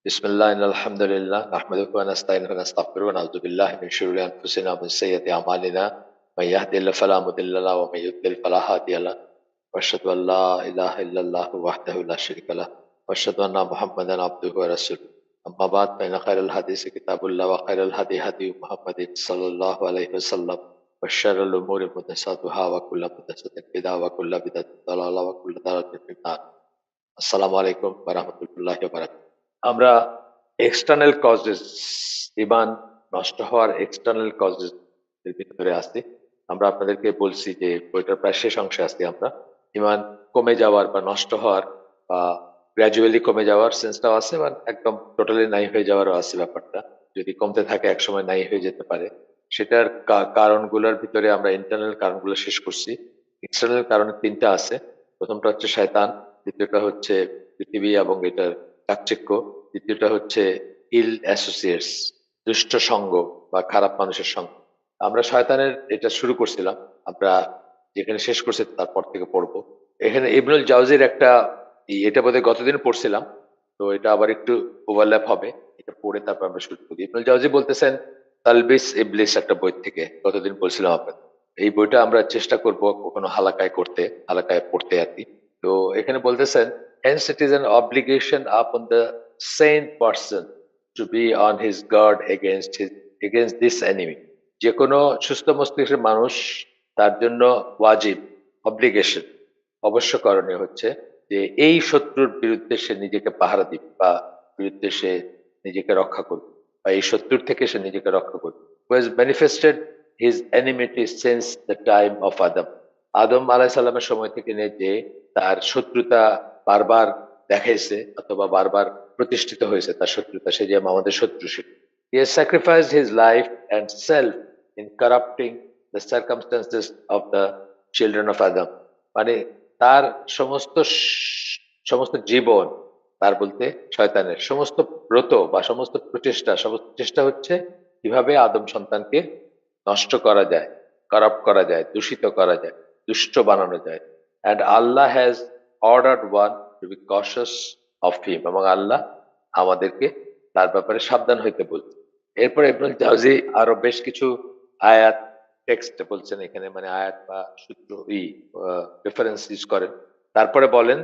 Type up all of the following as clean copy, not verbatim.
बिस्मिल्लाह इन्नल हम्दुलिल्लाह नहमदुहु व नस्तईनुहु व नस्तगफिरुहु व नऊज़ु बिल्लाहि मिन शुरूरि अनफुसिना व मिन सय्यिआति अमालिना मन यहदिहिल्लाहु फला मुदिल्ल लहु व मन युद्लिल फला हादिय लहु व अशहदु अन ला इलाहा इल्लल्लाहु वहदहु ला शरीका लहु व अशहदु अन्ना मुहम्मदन अब्दुहु व रसूलुहु अम्मा बाद फ़इन्न खैरल हदीसि किताबुल्लाह व खैरल हदी हदी मुहम्मदिन सल्लल्लाहु अलैहि वसल्लम व शर्रल उमूरि मुहदसातुहा व कुल्लु मुहदसतिन बिदअह व कुल्लु बिदअतिन दलाला व कुल्लु दलालातिन फिन्नार। আসসালামু আলাইকুম ওয়া রাহমাতুল্লাহি ওয়া বারাকাতুহু। আমরা এক্সটার্নাল কজেস, ঈমান নষ্ট হওয়ার এক্সটার্নাল কজেস এর ভিতরে আছি। আমরা আপনাদেরকে বলছি যে বইটার প্রায় শেষ অংশে আছি আমরা। ঈমান কমে যাওয়ার বা নষ্ট হওয়ার বা গ্র্যাজুয়ালি কমে যাওয়ার সেন্সটাও আছে, বা একদম টোটালি নাই হয়ে যাওয়ারও আছে ব্যাপারটা। যদি কমতে থাকে একসময় নাই হয়ে যেতে পারে। সেটার কারণগুলোর ভিতরে আমরা ইন্টারনাল কারণগুলো শেষ করছি। এক্সটার্নাল কারণ ৩ টা আছে। প্রথমটা হচ্ছে শয়তান, দ্বিতীয়টা হচ্ছে পৃথিবী এবং এটার চাকচিক্য, তৃতীয়টা হচ্ছে ইল অ্যাসোসিয়েটস, দুষ্ট সঙ্গ বা খারাপ মানুষের সঙ্গ। আমরা শয়তানের এটা শুরু করছিলাম, আমরা যেখানে শেষ করছি তারপর থেকে পড়বো। এখানে ইবনুল জাওজির একটা এটা বোধহয় গতদিন পড়ছিলাম, তো এটা আবার একটু ওভারল্যাপ হবে। এটা পড়ে তারপর আমরা শুরু করি। ইবনুল জাওজি বলতেছেন তালবিস ইবলিস একটা বই থেকে, গতদিন বলছিলাম আপনাদের। এই বইটা আমরা চেষ্টা করব কখনো হালাকায় করতে, হালাকায় পড়তে আর কি। তো এখানে বলতেছেন, hence it is an obligation upon the sane person to be on his guard against this enemy. যে কোনো সুস্থ মস্তিষ্কের মানুষ, তার জন্য ওয়াজিব, অব্লিগেশন, অবশ্য করণীয় হচ্ছে যে এই শত্রুর বিরুদ্ধে সে নিজেকে পাহারা দিবে বা বিরুদ্ধে সে নিজেকে রক্ষা করবে, বা এই শত্রুর থেকে সে নিজেকে রক্ষা করবে। who has manifested his enmity since the time of Adam. আদম আলাইহিস সালামের সময় থেকে নিয়ে যে তার শত্রুতা বারবার দেখাইছে অথবা বারবার প্রতিষ্ঠিত হয়েছে, তার শত্রুতা, সে যে আমাদের শত্রু সে। He has sacrificed his life and self in corrupting the circumstances of the children of Adam. মানে তার সমস্ত জীবন, তার বলতে শয়তানের সমস্ত ব্রত বা সমস্ত চেষ্টা হচ্ছে কিভাবে আদম সন্তানকে নষ্ট করা যায়, কারাপ্ট করা যায়, দূষিত করা যায়, দুষ্ট বানানো যায়। and Allah has ordered one to be cautious of him, এবং আল্লাহ আমাদেরকে তার ব্যাপারে সাবধান হইতে বলছে। এরপরে ইবনুল জাওজি আরো বেশ কিছু আয়াত টেক্সট বলছেন এখানে, মানে আয়াত বা সূত্র রেফারেন্স ইউজ করেন। তারপরে বলেন,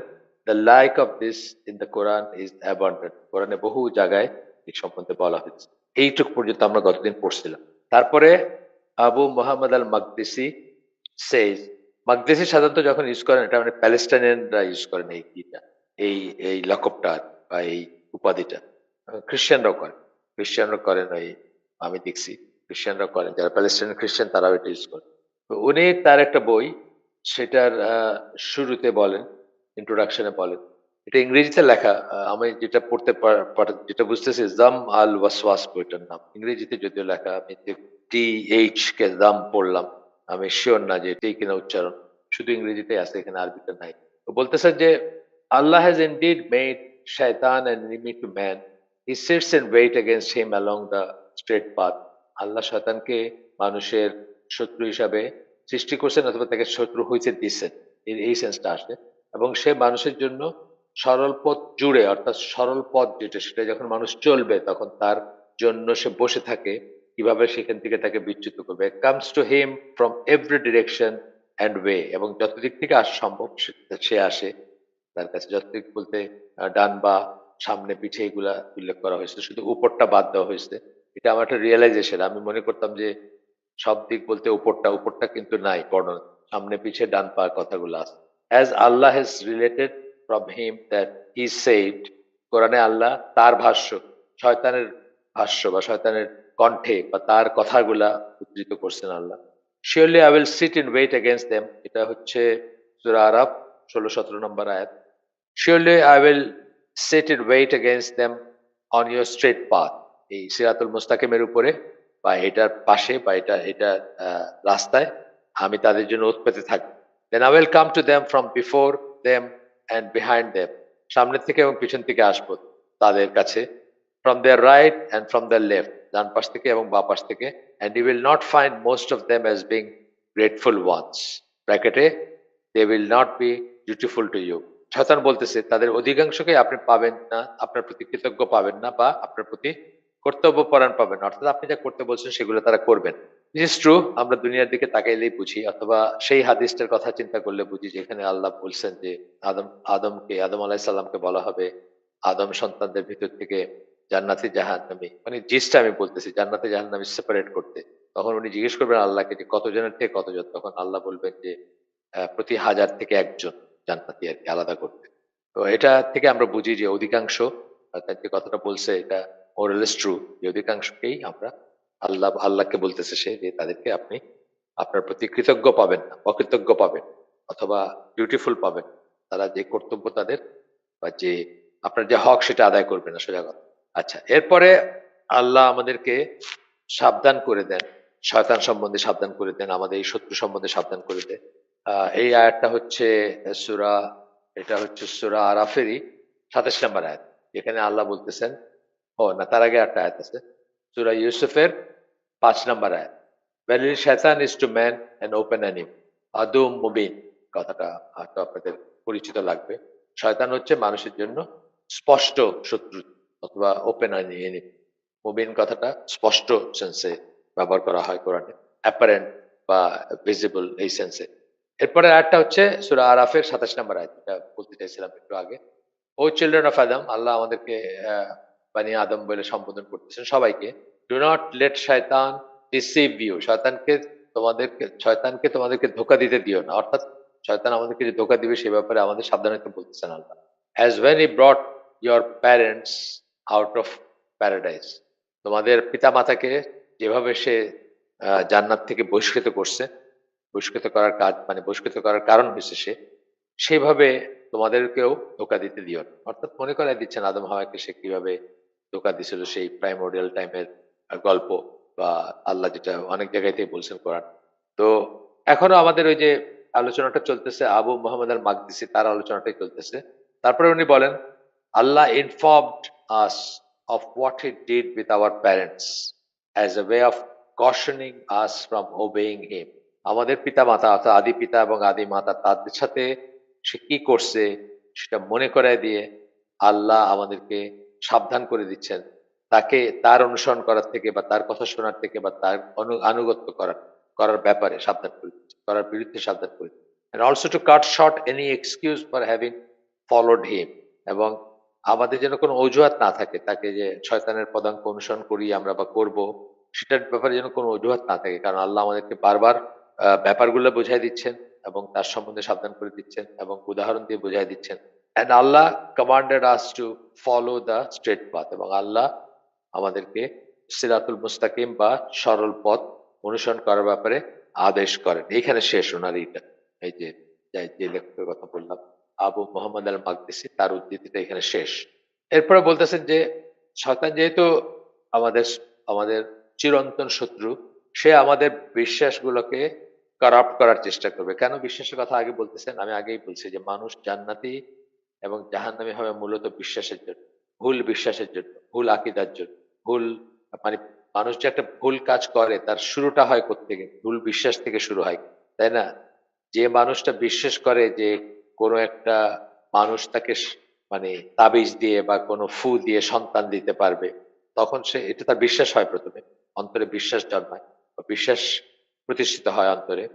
the like of this in the Quran is abundant. কোরআনে বহু জায়গায় এই সম্বন্ধে বলা হয়েছে। এইটুক পর্যন্ত আমরা গতদিন পড়ছিলাম। তারপরে আবু মোহাম্মদ আল মাকদিসি says, মাকদিসি সাধারণত যখন ইউজ করেন, এটা মানে প্যালেস্টাইনিয়ানরা ইউজ করেন এই ইটা, এই এই লকবটা বা এই উপাধিটা। খ্রিস্টানরাও করেন, খ্রিস্টানরা করেন, এই আমি দেখছি খ্রিস্টানরা করেন, যারা প্যালেস্টাইনিয়ান খ্রিস্টান তারাও এটা ইউজ করেন। তো উনি তার একটা বই, সেটার শুরুতে বলেন, ইন্ট্রোডাকশনে বলেন, এটা ইংরেজিতে লেখা। আমি যেটা পড়তে যেটা বুঝতেছি, জাম আল ওয়াসওয়াস বইটার নাম, ইংরেজিতে যদিও লেখা। আমি TH কে জাম পড়লাম, আমি শিওর না যে এটাই কিনা উচ্চারণ, শুধু ইংরেজিতে আছে, এখানে আরবিতে নাই। তো বলতেছে যে আল্লাহ has indeed made shaitan an enemy to man. He sits in wait against him along the straight path. আল্লাহ শয়তানকে মানুষের শত্রু হিসাবে সৃষ্টি করছেন অথবা তাকে শত্রু হইতে দিচ্ছেন, এই সেন্সটা আসে। এবং সে মানুষের জন্য সরল পথ জুড়ে, অর্থাৎ সরল পথ যেটা, সেটা যখন মানুষ চলবে তখন তার জন্য সে বসে থাকে কিভাবে সেখান থেকে তাকে বিচ্যুত করবে। Comes to him from every direction and way, এবং যত দিক থেকে আসা সম্ভব সে আসে তার কাছে। যত দিক বলতে ডান বা সামনে পিছে এগুলা উল্লেখ করা হয়েছে, শুধু উপরটা বাদ দেওয়া হয়েছে। এটা আমার একটা রিয়েলাইজেশন। আমি মনে করতাম যে সব দিক বলতে উপরটা কিন্তু নাই, বর্ণনা সামনে পিছে ডান পা কথাগুলো আছে। As Allah has related from him that he said, কোরআনে আল্লাহ তার ভাষ্য, শয়তানের ভাষ্য বা শয়তানের কণ্ঠে বা তার কথাগুলা উদ্ধৃত করছেন আল্লাহ। Surely I will sit in wait against them. এটা হচ্ছে সূরা আরাফ 16-17 নম্বর আয়াত। Surely I will sit in wait against them on your straight path. এই সিরাতুল মুস্তাকিমের উপরে বা এটার পাশে বা এটা রাস্তায় আমি তাদের জন্য উৎপেতে থাকবো। Then I will come to them from before them and behind them. সামনে থেকে এবং পিছন থেকে আসবো তাদের কাছে। From their right and from their left. ডান পাশ থেকে এবং বাঁ পাশ থেকে। And you will not find most of them as being grateful ones. ব্র্যাকেটে, they will not be dutiful to you. শয়তান বলতেছে তাদের অধিকাংশকে আপনি পাবেন না, আপনার প্রতি কৃতজ্ঞ পাবেন না, বা আপনার প্রতি কর্তব্যপরায়ণ পাবেন না। অর্থাৎ আপনি যা করতে বলছেন সেগুলো তারা করবেন। ইট ইজ ট্রু, আমরা দুনিয়ার দিকে তাকাইলেই বুঝি, অথবা সেই হাদিসটার কথা চিন্তা করলে বুঝি যেখানে আল্লাহ বলছেন যে আদম আলাইহিস সালামকে বলা হবে আদম সন্তানদের ভিতর থেকে জান্নাতি জাহান্নামী, মানে জিসটা আমি বলতেছি, জান্নাতি জাহান্নামী সেপারেট করতে। তখন উনি জিজ্ঞেস করবেন আল্লাহকে যে কতজনের থেকে কতজন? তখন আল্লাহ বলবেন যে প্রতি 1000 থেকে একজন জান্নাতি আরকি আলাদা করতে। তো এটা থেকে আমরা বুঝি যে অধিকাংশ, অর্থাৎ যে কথাটা বলছে এটা মোরালেস ট্রু, যে অধিকাংশকেই আমরা আল্লাহকে বলতেছে সে যে তাদেরকে আপনি আপনার প্রতি কৃতজ্ঞ পাবেন না, অকৃতজ্ঞ পাবেন, অথবা বিউটিফুল পাবেন। তারা যে কর্তব্য তাদের, বা যে আপনার যে হক সেটা আদায় করবে না, সোজা কথা। আচ্ছা, এরপরে আল্লাহ আমাদেরকে সাবধান করে দেন, শয়তান সম্বন্ধে সাবধান করে দেন, আমাদের এই শত্রু সম্বন্ধে সাবধান করে দেন। এই আয়াতটা হচ্ছে সূরা এটা হচ্ছে সূরা আরাফেরই ২৭ নম্বর আয়াত। যেখানে আল্লাহ বলতেছেন, ও না, তার আগে একটা আয়াত আছে। সূরা ইউসুফের ৫ নম্বর আয়াত। "Verily shaitan is to man an open enemy, আদুম Mubin". কথাটা হয়তো আপনাদের পরিচিত লাগবে। শয়তান হচ্ছে মানুষের জন্য স্পষ্ট শত্রু, অথবা ওপেন এনিমি। মুবিন কথাটা স্পষ্ট সেন্সে ব্যবহার করা হয় কোরআনে। অ্যাপারেন্ট বা ভিজিবল এই সেন্সে। এরপরের আয়াতটা হচ্ছে সূরা আরাফের ২৭ নম্বর আয়াত। এটা বলতে চাইছিলাম একটু আগে। "ও চিলড্রেন অফ আদম", আল্লাহ আমাদেরকে বানি আদম বলে সম্বোধন করতেছেন সবাইকে। "ডু নট লেট শয়তান ডিসিভ ইউ", শয়তানকে তোমাদেরকে ধোঁকা দিতে দিও না। অর্থাৎ শয়তান আমাদেরকে যে ধোঁকা দিবে সে ব্যাপারে আমাদের সাবধান হতে বলতেছেন আল্লাহ। "As when he brought your parents out of paradise", তোমাদের পিতা-মাতাকে যেভাবে সে জান্নাত থেকে বহিষ্কৃত করছে, বহিষ্কৃত করার কাজ মানে বহিষ্কৃত করার কারণ হইছে সে, সেভাবে তোমাদেরকেও ধোঁকা দিতে দিও না। অর্থাৎ মনে করায় দিচ্ছেন আদম হাওয়াকে সে কিভাবে ধোঁকা দিছিল সেই প্রাইমোর্ডিয়াল টাইমের গল্প, বা আল্লাহ যেটা অনেক জায়গাতেই বলছেন কোরআন। তো এখনো আমাদের ওই যে আলোচনাটা চলতেছে, আবু মোহাম্মদ আল মাকদিসি তার আলোচনাটাই চলতেছে। তারপরে উনি বলেন, "Allah informed us of what he did with our parents as a way of cautioning us from obeying him", আমাদের পিতা-মাতা অর্থাৎ আদি পিতা এবং আদি মাতা তাদের সাথে সে কি করছে সেটা মনে করায় দিয়ে আল্লাহ আমাদেরকে সাবধান করে দিচ্ছেন। তাকে তার অনুসরণ করার থেকে, বা তার কথা শোনার থেকে, বা তার আনুগত্য করার ব্যাপারে সাবধান করে দিচ্ছেন। করার বিরুদ্ধে সাবধান করে দিচ্ছেন। And also to cut short any excuse for having followed him, এবং আমাদের যেন কোনো অজুহাত না থাকে তাকে যে শয়তানের পদাঙ্ক অনুসরণ করি আমরা বা করব, সেটার ব্যাপারে যেন কোনো অজুহাত না থাকে। কারণ আল্লাহ আমাদেরকে বারবার ব্যাপারগুলো বুঝাই দিচ্ছেন এবং তার সম্বন্ধে সাবধান করে দিচ্ছেন এবং উদাহরণ দিয়ে বুঝাই দিচ্ছেন। And Allah commanded us to follow the straight path, এবং আল্লাহ আমাদেরকে সিরাতুল মুস্তাকিম বা সরল পথ অনুসরণ করার ব্যাপারে আদেশ করেন। এইখানে শেষ ওনার এইটা। এই যে যে লেখকের কথা বললাম, আবু মোহাম্মদ আল মাকদিসি, তার উদ্ধৃতিটা এখানে শেষ। এরপরে বলতেছেন যে শয়তান যেহেতু আমাদের আমাদের চিরন্তন শত্রু, সে আমাদের বিশ্বাসগুলোকে কারাপ্ট করার চেষ্টা করবে। কেন বিশ্বাসের কথা আগে বলতেছেন? আমি আগেই বলছি যে মানুষ জান্নাতি এবং জাহান্নামী হবে মূলত বিশ্বাসের জন্য। ভুল বিশ্বাসের জন্য, ভুল আকীদার জন্য, ভুল মানে মানুষ যে একটা ভুল কাজ করে তার শুরুটা হয় কোত্থেকে? ভুল বিশ্বাস থেকে শুরু হয়। তাই না? যে মানুষটা বিশ্বাস করে যে কোনো একটা মানুষ তাকে মানে তাবিজ দিয়ে বা কোনো ফু দিয়ে সন্তান দিতে পারবে, তখন সে এটা তার বিশ্বাস হয় ১ম এ। অন্তরে বিশ্বাস জন্মায় বা বিশ্বাস প্রতিষ্ঠিত হয় অন্তরে।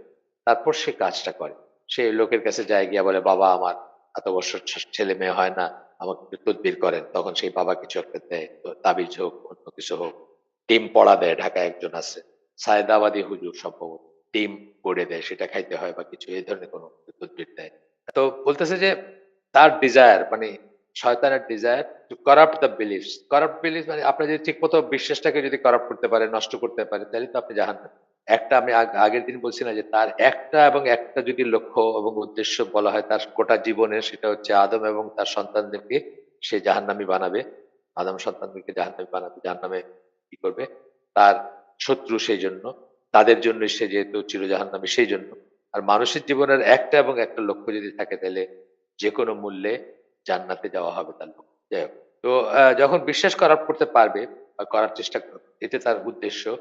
তারপর সে কাজটা করে। সে লোকের কাছে যায় গিয়া বলে, "বাবা আমার এত বছর ছেলে-মেয়ে হয় না। আমাকে একটু তদবির করেন।" তখন সেই বাবা কিছু একটা দেয়। তো তাবিজ হোক, অন্য কিছু হোক। ডিম পড়া দেয়, ঢাকায় একজন আছে। সায়েদাবাদী হুজুর সম্ভবত। ডিম গড়ে দেয়, সেটা খাইতে হয় বা কিছু এই ধরনের কোনো তদবির দেয়। তো বলতেছে যে তার ডিজায়ার মানে শয়তানের desire to corrupt the beliefs. Corrupt belief মানে আপনি যদি ঠিকমতো বিশ্বাসটাকে যদি করাপ্ট করতে পারেন, নষ্ট করতে পারেন, তাহলে তো আপনি জাহান্নামী। একটা আমি আগের দিন বলছি না যে তার একটা এবং একটা যদি লক্ষ্য এবং উদ্দেশ্য বলা হয় তার গোটা জীবনের, সেটা হচ্ছে আদম এবং তার সন্তানদেরকে সে জাহান্নামী বানাবে। আদম সন্তানদেরকে জাহান্নামী বানাবে। জাহান্নামে কি করবে? তার শত্রু সেইজন্য। তাদের জন্যই সে যেহেতু চিরজাহান্নামী সেইজন্য। আর মানুষের জীবনের একটা এবং একটা লক্ষ্য যদি থাকে তাইলে যেকোনো মূল্যে জান্নাতে যাওয়া হবে তার লক্ষ্য। যাই হোক। তো যখন বিশ্বাস করতে পারবে বা করার চেষ্টা করবে, এতে তার উদ্দেশ্য,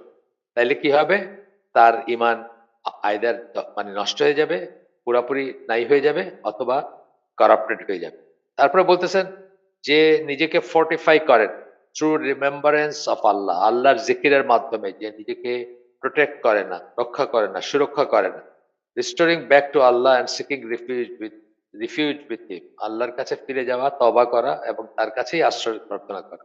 তাইলে কি হবে? তার ঈমান আইদার মানে নষ্ট হয়ে যাবে, পুরাপুরি নাই হয়ে যাবে, অথবা কারাপ্টেড হয়ে যাবে। তারপরে বলতেছেন যে নিজেকে ফোর্টিফাই করেন থ্রু রিমেম্বারেন্স অফ আল্লাহ, আল্লাহর জিকিরের মাধ্যমে, যে নিজেকে প্রোটেক্ট করে না, রক্ষা করে না, সুরক্ষা করে না। Restoring back to Allah and seeking refuge with him, আল্লাহর কাছে ফিরে যাওয়া, তওবা করা এবং তার কাছেই আশ্রয় প্রার্থনা করা।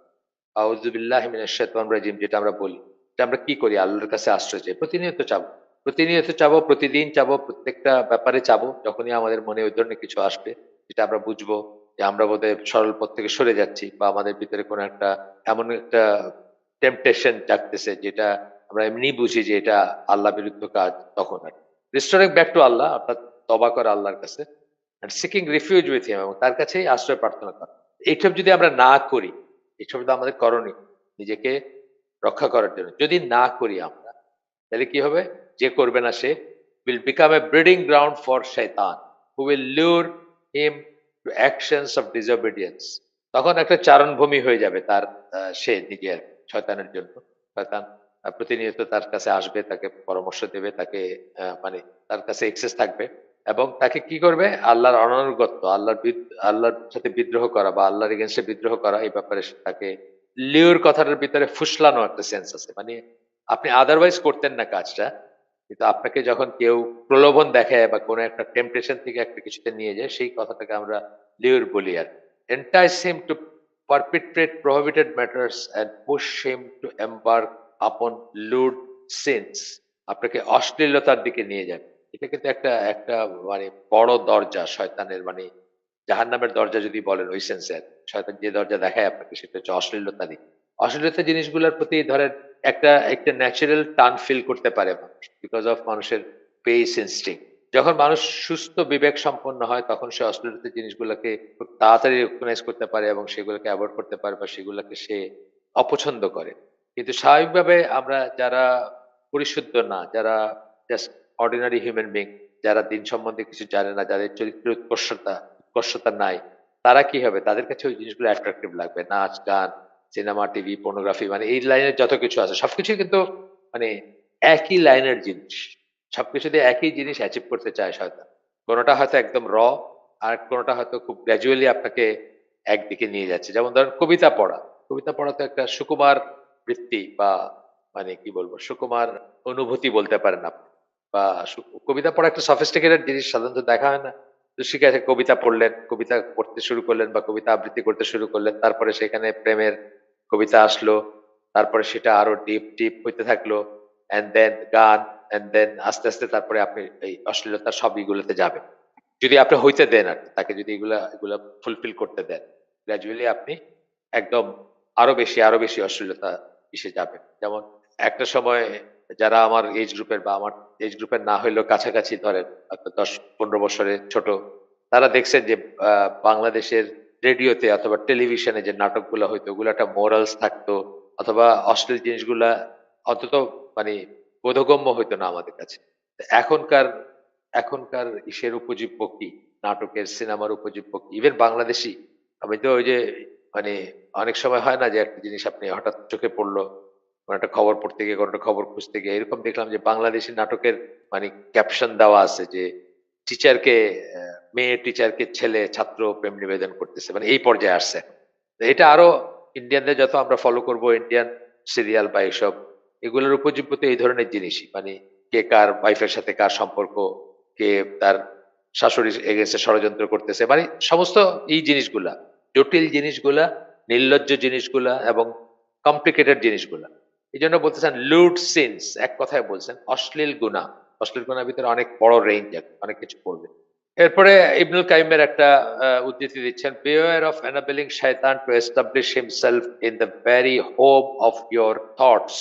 আউযু বিল্লাহি মিনাশ শাইতানির রাজিম, যেটা আমরা বলি, যে আমরা কি করি, আল্লাহর কাছে আশ্রয় চাই, প্রতিনিয়ত চাবো, প্রতিনিয়ত চাবো, প্রতিদিন চাবো, প্রত্যেকটা ব্যাপারে চাবো। যখনই আমাদের মনে ওই ধরনের কিছু আসবে, যেটা আমরা বুঝবো যে আমরা বোধহয় সরল পথ থেকে সরে যাচ্ছি, বা আমাদের ভিতরে কোনো একটা এমন একটা টেম্পটেশন জাগতেছে যেটা আমরা এমনি বুঝি যে এটা আল্লাহ বিরুদ্ধ কাজ, তখন আর রিস্টোরিং ব্যাক টু আল্লাহ, অর্থাৎ তওবা করা আল্লাহর কাছে, and seeking refuge with him, এবং তার কাছেই আশ্রয় প্রার্থনা করা। এইসব যদি আমরা না করি, এসব তো আমাদের করণীয় নিজেকে রক্ষা করার জন্য, যদি না করি আমরা, তাহলে কি হবে? যে করবে না সে will become a breeding ground for shaitan who will lure him to actions of disobedience. তখন একটা চারণভূমি হয়ে যাবে তার, সে নিজের শয়তানের জন্য। শয়তান প্রতিনিয়ত তার কাছে আসবে, তাকে পরামর্শ দেবে, তাকে মানে তার কাছে এক্সেস থাকবে, এবং তাকে কি করবে? আল্লাহর অনানুগত্য, আল্লাহর সাথে বিদ্রোহ করা বা আল্লাহর এগেনস্টে বিদ্রোহ করা, এই ব্যাপারে তাকে লিওর কথাটার ভিতরে ফুসলানো একটা সেন্স আছে। মানে আপনি আদারওয়াইজ করতেন না কাজটা, কিন্তু আপনাকে যখন কেউ প্রলোভন দেখায় বা কোনো একটা টেম্পটেশন থেকে একটা কিছুতে নিয়ে যায়, সেই কথাটাকে আমরা লিওর বলি। আর entice him to perpetrate prohibited matters and push him to embark upon lewd sins, আপনাকে অশ্লীলতার দিকে নিয়ে যাবে। এটা কিন্তু একটা একটা মানে বড় দরজা শয়তানের, মানে জাহান্নামের দরজা যদি বলেন ওই সেন্সে। শয়তান যে দরজা দেখায় আপনাকে, সেটা হচ্ছে অশ্লীলতারই। অশ্লীলতা জিনিসগুলোর প্রতি ধরেন একটা একটা ন্যাচারাল টান ফিল করতে পারে মানুষ, বিকজ অফ মানুষের বেস ইনস্টিংক্ট। যখন মানুষ সুস্থ বিবেক সম্পন্ন হয়, তখন সে অশ্লীলতা জিনিসগুলোকে খুব তাড়াতাড়ি রিকগনাইজ করতে পারে এবং সেগুলোকে অ্যাভয়েড করতে পারে, বা সেগুলোকে সে অপছন্দ করে। কিন্তু স্বাভাবিকভাবে আমরা যারা পরিশুদ্ধ না, যারা জাস্ট অর্ডিনারি হিউম্যান বিং, যারা দিন সম্বন্ধে কিছু জানে না, যাদের চরিত্রের উৎকর্ষতা নাই, তারা কি হবে? তাদের কাছে ওই জিনিসগুলো অ্যাট্রাকটিভ লাগবে। নাচ, গান, সিনেমা, টিভি, পর্নোগ্রাফি, মানে এই লাইনের যত কিছু আছে সবকিছুই কিন্তু মানে একই লাইনের জিনিস। সবকিছুতে একই জিনিস অ্যাচিভ করতে চায় শয়তান। কোনটা হয়তো একদম আর কোনটা হয়তো খুব গ্র্যাজুয়ালি আপনাকে একদিকে নিয়ে যাচ্ছে। যেমন ধরেন কবিতা পড়া। কবিতা পড়া তো একটা সুকুমার বৃত্তি, বা মানে কি বলবো, সুকুমার অনুভূতি বলতে পারেন আপনি। বা কবিতা পড়া একটা সফিস্টিকেটেড জিনিস, সাধারণত দেখা হয় না। তো ঠিক আছে, কবিতা পড়লেন, কবিতা পড়তে শুরু করলেন বা কবিতা আবৃত্তি করতে শুরু করলেন। তারপরে সেখানে প্রেমের কবিতা আসলো। তারপরে সেটা আরো ডিপ ডিপ হইতে থাকলো। অ্যান্ড দেন গান, অ্যান্ড দেন আস্তে আস্তে তারপরে আপনি এই অশ্লীলতার সব ইগুলোতে যাবেন। যদি আপনি হইতে দেন আরকি, তাকে যদি এগুলা এগুলা ফুলফিল করতে দেন, গ্র্যাজুয়ালি আপনি একদম আরো বেশি অশ্লীলতা ইসে যাবেন। যেমন একটা সময় যারা আমার এজ গ্রুপের বা আমার এজ গ্রুপের না হইলেও কাছাকাছি ধরেন, আপনার ১০-১৫ বছরের ছোট, তারা দেখছেন যে বাংলাদেশের রেডিওতে অথবা টেলিভিশনে যে নাটকগুলো হইতো, ওগুলো একটা মোরালস থাকতো, অথবা অশ্লীল জিনিসগুলা অন্তত মানে বোধগম্য হইতো না আমাদের কাছে। এখনকার এখনকার ইসের উপজীব্য কি? নাটকের, সিনেমার উপজীব্য কি? ইভেন বাংলাদেশী, আমি তো ওই যে মানে অনেক সময় হয় না যে একটা জিনিস আপনি হঠাৎ চোখে পড়লো, কোনো একটা খবর পড়তে গিয়ে, কোনো একটা খবর খুঁজতে গিয়ে এরকম দেখলাম যে বাংলাদেশী নাটকের মানে ক্যাপশন দেওয়া আছে যে টিচারকে মেয়ে টিচারকে ছেলে ছাত্র প্রেম নিবেদন করতেছে। মানে এই পর্যায়ে আসছে। তো এটা আরো ইন্ডিয়ানদের যত আমরা ফলো করব, ইন্ডিয়ান সিরিয়াল বা এসব, এগুলোর উপজীব্য তো এই ধরনের জিনিসই। মানে কে কার ওয়াইফের সাথে কার সম্পর্ক, কে তার শাশুড়ির এগেইনস্টে ষড়যন্ত্র করতেছে। মানে সমস্ত এই জিনিসগুলা, জটিল জিনিসগুলা, নির্লজ্জ জিনিসগুলা এবং কমপ্লিকেটেড জিনিসগুলা। এজন্য বলতেছেন লুড সিনস, এক কথায় বলছেন অশ্লীল গুনাহ। অশ্লীল গুনাহের ভিতরে অনেক বড় রেঞ্জ আছে, অনেক কিছু পড়বে। এরপরে ইবনুল কাইমের একটা উদ্ধৃতি দিচ্ছেন, beware of enabling shaitan to establish himself in the very home of your thoughts.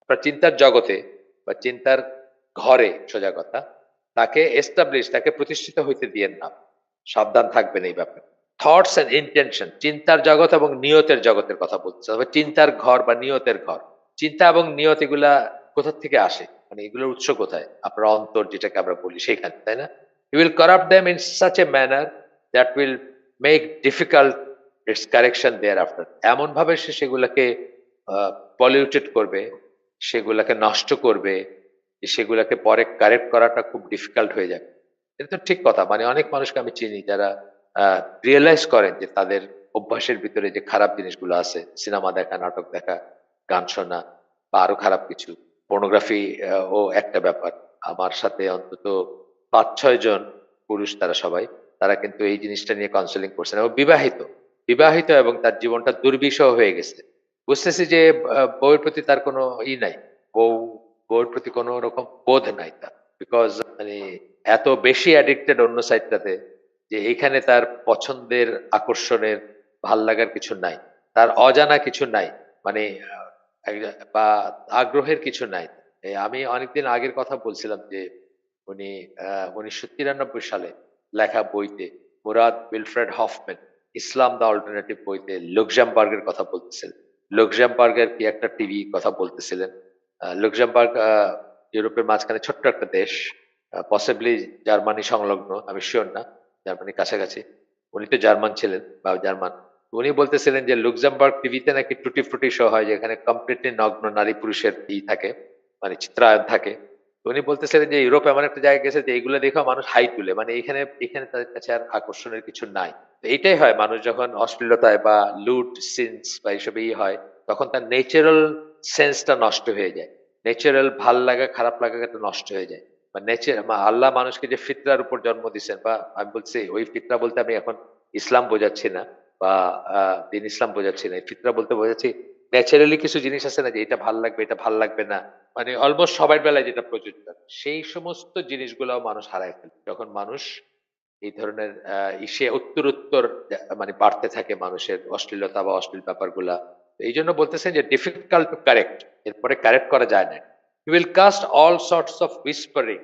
আপনার চিন্তার জগতে বা চিন্তার ঘরে, সোজা কথা, তাকে এস্টাবলিশ, তাকে প্রতিষ্ঠিত হইতে দিয়েন না। সাবধান থাকবেন এই ব্যাপারে। থটস এন্ড ইন্টেনশন, চিন্তার জগৎ এবং নিয়তের জগতের কথা বলছে, তবে চিন্তার ঘর বা নিয়তের ঘর। চিন্তা এবং নিয়ত এগুলা কোথা থেকে আসে, মানে এগুলোর উৎস কোথায়? আপনার অন্তর, যেটাকে আমরা বলি, সেখানে, তাই না? You will corrupt them in such a manner that will make difficult its correction thereafter. এমন ভাবে সে সেগুলাকে পলিউটেড করবে, সেগুলাকে নষ্ট করবে, যে সেগুলাকে পরে কারেক্ট করাটা খুব ডিফিকাল্ট হয়ে যাবে। এটা তো ঠিক কথা। মানে অনেক মানুষকে আমি চিনি যারা রিয়েলাইজ করেন যে তাদের অভ্যাসের ভিতরে যে খারাপ জিনিসগুলো আছে, সিনেমা দেখা, নাটক দেখা, গান শোনা বা আরো খারাপ কিছু, পর্নোগ্রাফি ও একটা ব্যাপার। আমার সাথে অন্তত ৫-৬ জন পুরুষ, তারা সবাই, তারা কিন্তু এই জিনিসটা নিয়ে কাউন্সেলিং করছেন এবং বিবাহিত, বিবাহিত এবং তার জীবনটা দুর্বিষহ হয়ে গেছে। বুঝতেছি যে বউয়ের প্রতি তার কোনো নাই, বউ বউয়ের প্রতি কোনো রকম বোধ নাই তার, বিকজ মানে এত বেশি অ্যাডিক্টেড অন্য সাইডটাতে, যে এখানে তার পছন্দের, আকর্ষণের, ভাল লাগার কিছু নাই, তার অজানা কিছু নাই, মানে বা আগ্রহের কিছু নাই। আমি অনেকদিন আগের কথা বলছিলাম যে উনি ১৯৯৩ সালে লেখা বইতে, মুরাদ উইলফ্রেড হফম্যান ইসলাম দা অল্টারনেটিভ বইতে লুক্সেমবার্গের কথা বলতেছিলেন। লুক্সেমবার্গের কি একটা টিভি কথা বলতেছিলেন। লুক্সেমবার্গ ইউরোপের মাঝখানে ছোট্ট একটা দেশ, পসিবলি জার্মানি সংলগ্ন, আমি শিওর না, জার্মানির কাছাকাছি। উনি তো জার্মান ছিলেন বা জার্মান। উনি বলতেছিলেন যে লুক্সেমবার্গ টিভিতে নাকি টুটি ফ্রুটি শো হয়, যেখানে কমপ্লিটলি নগ্ন নারী পুরুষের থাকে, মানে চিত্রায়ন থাকে। তো উনি বলতেছিলেন যে ইউরোপ এমন একটা জায়গায় গেছে যে এইগুলো দেখেও মানুষ হাই তুলে, মানে এখানে এখানে তাদের কাছে আর আকর্ষণের কিছু নাই। তো এইটাই হয়, মানুষ যখন অশ্লীলতায় বা লুড সিনস বা এইসব হয়, তখন তার ন্যাচারাল সেন্সটা নষ্ট হয়ে যায়। ন্যাচারাল ভাল লাগা খারাপ লাগাটা নষ্ট হয়ে যায়। বা আল্লাহ মানুষকে যে ফিতরার উপর জন্ম দিচ্ছেন, বা আমি বলছি ওই ফিতরা বলতে আমি এখন ইসলাম বোঝাচ্ছি না, বা দিন ইসলাম বোঝাচ্ছি না। এই ফিতরা বলতে বোঝাচ্ছি ন্যাচারালি কিছু জিনিস আছে না, যে এটা ভাল লাগবে, এটা ভাল লাগবে না, মানে অলমোস্ট সবার বেলায় যেটা প্রযোজ্য, সেই সমস্ত জিনিসগুলাও মানুষ হারায় ফেলে যখন মানুষ এই ধরনের উত্তরোত্তর মানে বাড়তে থাকে মানুষের অশ্লীলতা বা অশ্লীল ব্যাপারগুলা। তো এই জন্য বলতেছেন যে ডিফিকাল্ট টু কারেক্ট, এরপরে কারেক্ট করা যায় না। You will cast all sorts of whispering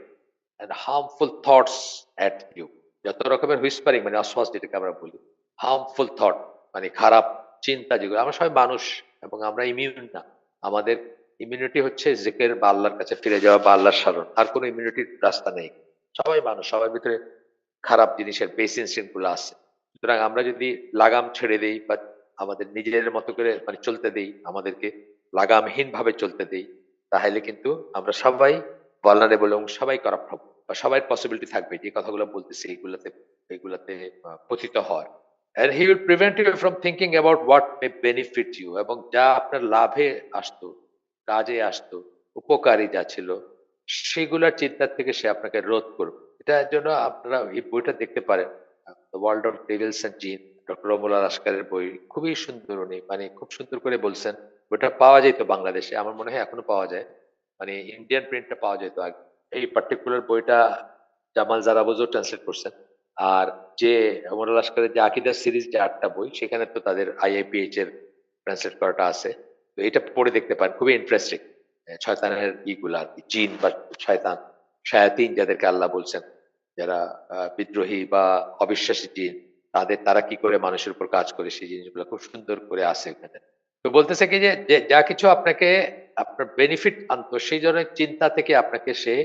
and harmful thoughts at you. যত রকমের হুইসপারিং মানে অসওয়াস যেটাকে আমরা বলি, হার্মফুল থট মানে খারাপ চিন্তা, যেগুলো, আমরা সবাই মানুষ এবং আমরা ইমিউন না। আমাদের ইমিউনিটি হচ্ছে জিকির বা আল্লাহর কাছে ফিরে যাওয়া বা আল্লাহর স্মরণ, আর কোনো ইমিউনিটির রাস্তা নেই। সবাই মানুষ, সবার ভিতরে খারাপ জিনিসের বেস ইনস্টিংক্ট গুলো আছে। সুতরাং আমরা যদি লাগাম ছেড়ে দেই বা আমাদের নিজেদের মতো করে মানে চলতে দেই, আমাদেরকে লাগামহীন ভাবে চলতে দেই, তাহলে কিন্তু আমরা সবাই ভালনারেবল এবং সবাই করাপ্ট হব, বা সবার পসিবিলিটি থাকবে যে কথাগুলো বলতেছি এইগুলাতে এইগুলাতে পতিত হওয়ার। And he will prevent you from thinking about what may benefit you, এবং যা আপনার লাভে আসতো, কাজে আসতো, উপকারী যা ছিল, সেগুলার চিন্তা থেকে সে আপনাকে রোধ করবে। এটার জন্য আপনারা এই বইটা দেখতে পারেন। The world of Devil's and জিন, ডক্টর রমুল আসকারের বই, খুবই সুন্দর, উনি মানে খুব সুন্দর করে বলছেন। বইটা পাওয়া যেত বাংলাদেশে, আমার মনে হয় এখনো পাওয়া যায়, মানে ইন্ডিয়ান প্রিন্টটা পাওয়া যেত আগে। এই পার্টিকুলার বইটা জামাল জারাবুজও ট্রান্সলেট করছেন। আর যে অমরুল আসকারের যে আকিদা সিরিজ, যে ৮টা বই, সেখানে তো তাদের আইআইপিএইচ এর ট্রান্সলেট করাটা আছে। তো এটা পড়ে দেখতে পারেন, খুবই ইন্টারেস্টিং। শয়তানের ইগুলা আর কি, জিন বা শয়তান, শায়াতিন যাদেরকে আল্লাহ বলছেন, যারা বিদ্রোহী বা অবিশ্বাসী জিন, তারা কি করে মানুষের উপর কাজ করে, সেই জিনিসগুলো খুব সুন্দর করে আছে এখানে। তো বলতেছে কি যে যা কিছু আপনাকে আপনার বেনিফিট আনতো, সেই ধরনের চিন্তা থেকে আপনাকে সে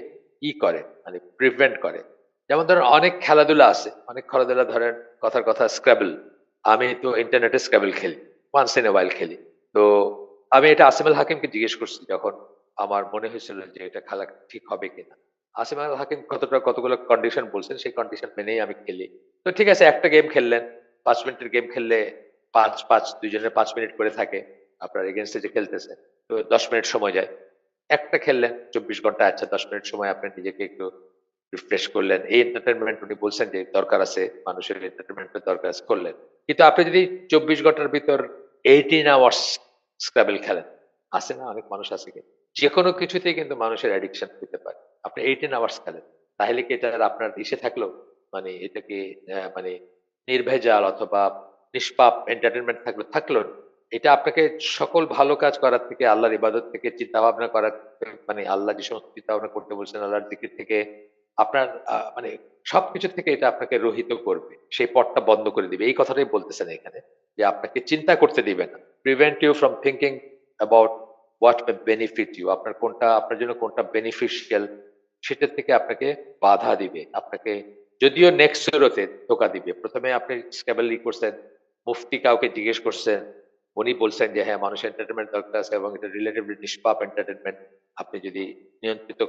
করে, মানে প্রিভেন্ট করে। যেমন ধরেন অনেক খেলাধুলা আছে, অনেক খেলাধুলা, ধরেন কথার কথা স্ক্রাবল। আমি তো ইন্টারনেটে স্ক্রাবল খেলি, ওয়ান্স ইন এ ওয়াইল খেলি। তো আমি এটা আসিফ আল হাকিমকে জিজ্ঞেস করছি, যখন আমার মনে হয়েছিল যে এটা খেলা ঠিক হবে কিনা। আসিফ আল হাকিম কতগুলো কন্ডিশন বলছেন, সেই কন্ডিশন মেনেই আমি খেলি। তো ঠিক আছে, একটা গেম খেললেন, ৫ মিনিটের গেম খেললে দুইজনের ৫ মিনিট করে থাকে, আপনার এগেনস্টে যে খেলতেছে, তো ১০ মিনিট সময় যায়। একটা খেললেন ২৪ ঘন্টা, আচ্ছা ১০ মিনিট সময় আপনি নিজেকে একটু রিফ্রেশ করলেন, এই এন্টারটেনমেন্ট উনি বলছেন যে দরকার আছে, মানুষের এন্টারটেনমেন্টের দরকার আছে, করলেন। কিন্তু আপনি যদি ২৪ ঘন্টার ভিতর 18 আওয়ার্স স্ক্রাবল খেলেন, আছে না অনেক মানুষ আছে কি, যে কোনো কিছুতেই কিন্তু মানুষের অ্যাডিকশন হতে পারে। আপনি 18 আওয়ার্স খেলেন, তাহলে কি এটা আপনার ইসে থাকলো, মানে এটাকে মানে নির্ভেজাল অথবা নিষ্পাপ এন্টারটেনমেন্ট থাকলো না। এটা আপনাকে সকল ভালো কাজ করার থেকে, আল্লাহর ইবাদত থেকে, চিন্তা ভাবনা করার মানে আল্লাহ যে সমস্ত চিন্তা ভাবনা করতে বলছেন, আল্লাহর জিকির থেকে, আপনার মানে সবকিছু থেকে এটা আপনাকে রহিত করবে, সেই পথটা বন্ধ করে দিবে। এই কথাটাই বলতেছেন এখানে, যে আপনাকে চিন্তা করতে দিবে না। Prevent you from thinking about what may benefit you, আপনার কোনটা, আপনার জন্য কোনটা বেনিফিশিয়াল, সেটা থেকে আপনাকে বাধা দিবে। আপনাকে যদিও নেক্সট সুরতে ধোকা দিবে। প্রথমে আপনি স্ক্যাবেল করছেন, মুফতি কাউকে জিজ্ঞেস করছেন, উনি বলছেন যে হ্যাঁ, মানুষের এন্টারটেনমেন্ট দরকার আছে এবং এটা রিলেটিভলি নিষ্পাপ এন্টারটেনমেন্ট। আপনি যদি নিয়ন্ত্রিত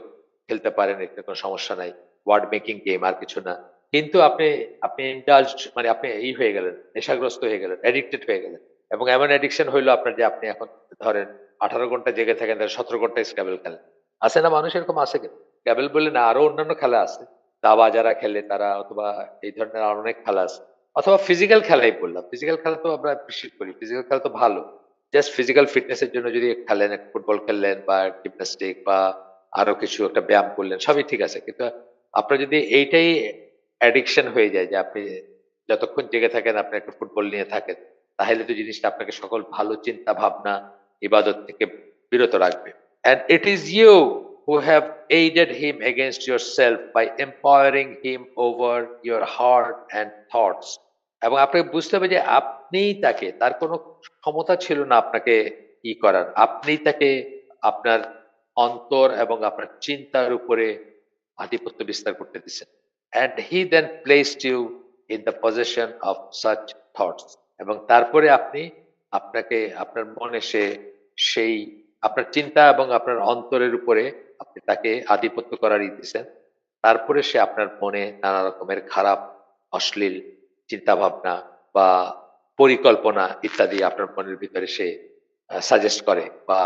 খেলতে পারেন, এতে কোনো সমস্যা নাই। ওয়ার্ড মেকিং গেম, আর কিছু না। কিন্তু আপনি আপনি ইন্ডালজড মানে আপনি হয়ে গেলেন, নেশাগ্রস্ত হয়ে গেলেন, অ্যাডিক্টেড হয়ে গেলেন। এবং এমন অ্যাডিকশন হইলো আপনার যে আপনি এখন ধরেন 18 ঘন্টা জেগে থাকেন, ধরেন 17 ঘন্টা স্ক্র্যাবল খেলেন। আছে না মানুষ এরকম আছে কিন্তু। স্ক্র্যাবল বলে না আরো অন্যান্য খেলা আছে। দাবা যারা খেলে তারা অথবা এই ধরনের আরো অনেক খেলা আছে। অথবা ফিজিক্যাল খেলাই বললাম। ফিজিক্যাল খেলা তো আমরা অ্যাপ্রিশিয়েট করি। ফিজিক্যাল খেলা তো ভালো। জাস্ট ফিজিক্যাল ফিটনেস এর জন্য যদি খেলেন, ফুটবল খেললেন বা জিমন্যাস্টিক বা আরো কিছু একটা ব্যায়াম করলেন, সবই ঠিক আছে। কিন্তু আপনার যদি এইটাই অ্যাডিকশন হয়ে যায় যে আপনি যতক্ষণ জেগে থাকেন আপনি একটা ফুটবল নিয়ে থাকেন, তাহলে তো জিনিসটা আপনাকে সকল ভালো চিন্তা ভাবনা, ইবাদত থেকে বিরত রাখবে। And it is you who have aided him against yourself by empowering him over your heart and thoughts. এবং আপনাকে বুঝতে হবে যে আপনিই তাকে, তার কোনো ক্ষমতা ছিল না আপনাকে করার। আপনিই তাকে আপনার অন্তর এবং আপনার চিন্তার উপরে আধিপত্য বিস্তার করতে দিছেন। And he then placed you in the possession of such thoughts. এবং তারপরে আপনাকে আপনার মনে সেই আপনার চিন্তা এবং আপনার অন্তরের উপরে আপনি তাকে আধিপত্য করার দিছেন। তারপরে সে আপনার মনে নানা রকমের খারাপ, অশ্লীল চিন্তাভাবনা বা পরিকল্পনা ইত্যাদি আপনার মনের ভিতরে সে সাজেস্ট করে বা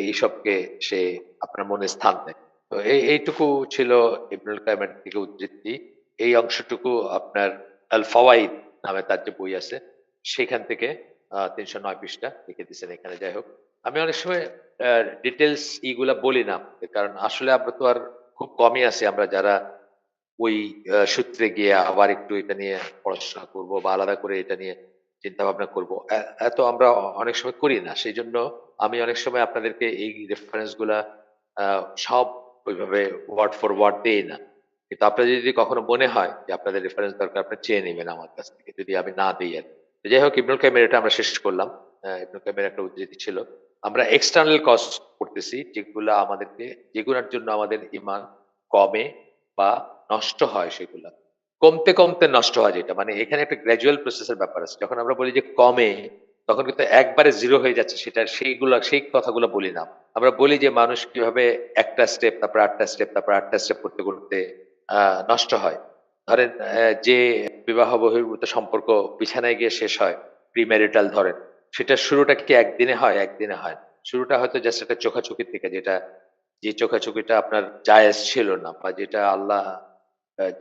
এইসবকে সে আপনার মনে স্থান দেয়। তো এইটুকু ছিল ইবনুল কাইমের থেকে উদ্ধৃতি। এই অংশটুকু আপনার আল ফাওয়াইদ নামে তার যে বই আছে সেখান থেকে ৩০৯ পৃষ্ঠা লিখে দিয়েছেন এখানে। যাই হোক, আমি অনেক সময় ডিটেলস ইগুলা বলি না। কারণ আসলে আমরা তো আর খুব কমই আছি আমরা যারা ওই সূত্রে গিয়ে আবার একটু এটা নিয়ে পড়াশোনা করব বা আলাদা করে এটা নিয়ে চিন্তা ভাবনা করব। এত আমরা অনেক সময় করি না। সেজন্য আমি অনেক সময় আপনাদেরকে এই রেফারেন্স গুলা সব ওইভাবে ওয়ার্ড ফর ওয়ার্ড দেই না। কিন্তু আপনার যদি কখনো মনে হয় যে আপনাদের রেফারেন্স দরকার আপনি চেয়ে নেবেন আমার কাছ থেকে যদি আমি না দিই আর। তো যাই হোক, ইবনুল কাইমের এটা আমরা শেষ করলাম। ইবনুল কাইমের একটা উদ্ধৃতি ছিল। আমরা এক্সটার্নাল কজ করতেছি যেগুলা আমাদেরকে, যেগুলোর জন্য আমাদের ঈমান কমে বা নষ্ট হয় সেগুলা। কমতে, কমতে নষ্ট হয় যেটা। মানে এখানে একটা গ্র্যাজুয়াল প্রসেস এর ব্যাপার আছে। যখন আমরা বলি যে কমে, তখন কিন্তু একবারে 0 হয়ে যাচ্ছে সেটা সেই কথাগুলো বলি না। আমরা বলি যে মানুষ কিভাবে একটা স্টেপ, তারপর ৮ টা স্টেপ, তারপর ৮ টা স্টেপ করতে, করতে নষ্ট হয়। ধরেন যে বিবাহ বহির্ভূত সম্পর্ক বিছানায় গিয়ে শেষ হয়, প্রিম্যারিটাল ধরেন। সেটার শুরুটা কি একদিনে হয়? একদিনে হয় না। শুরুটা হয়তো জাস্ট একটা চোখাচোখি থেকে, যে চোখাচোখিটা আপনার জায়েজ ছিল না বা যেটা আল্লাহ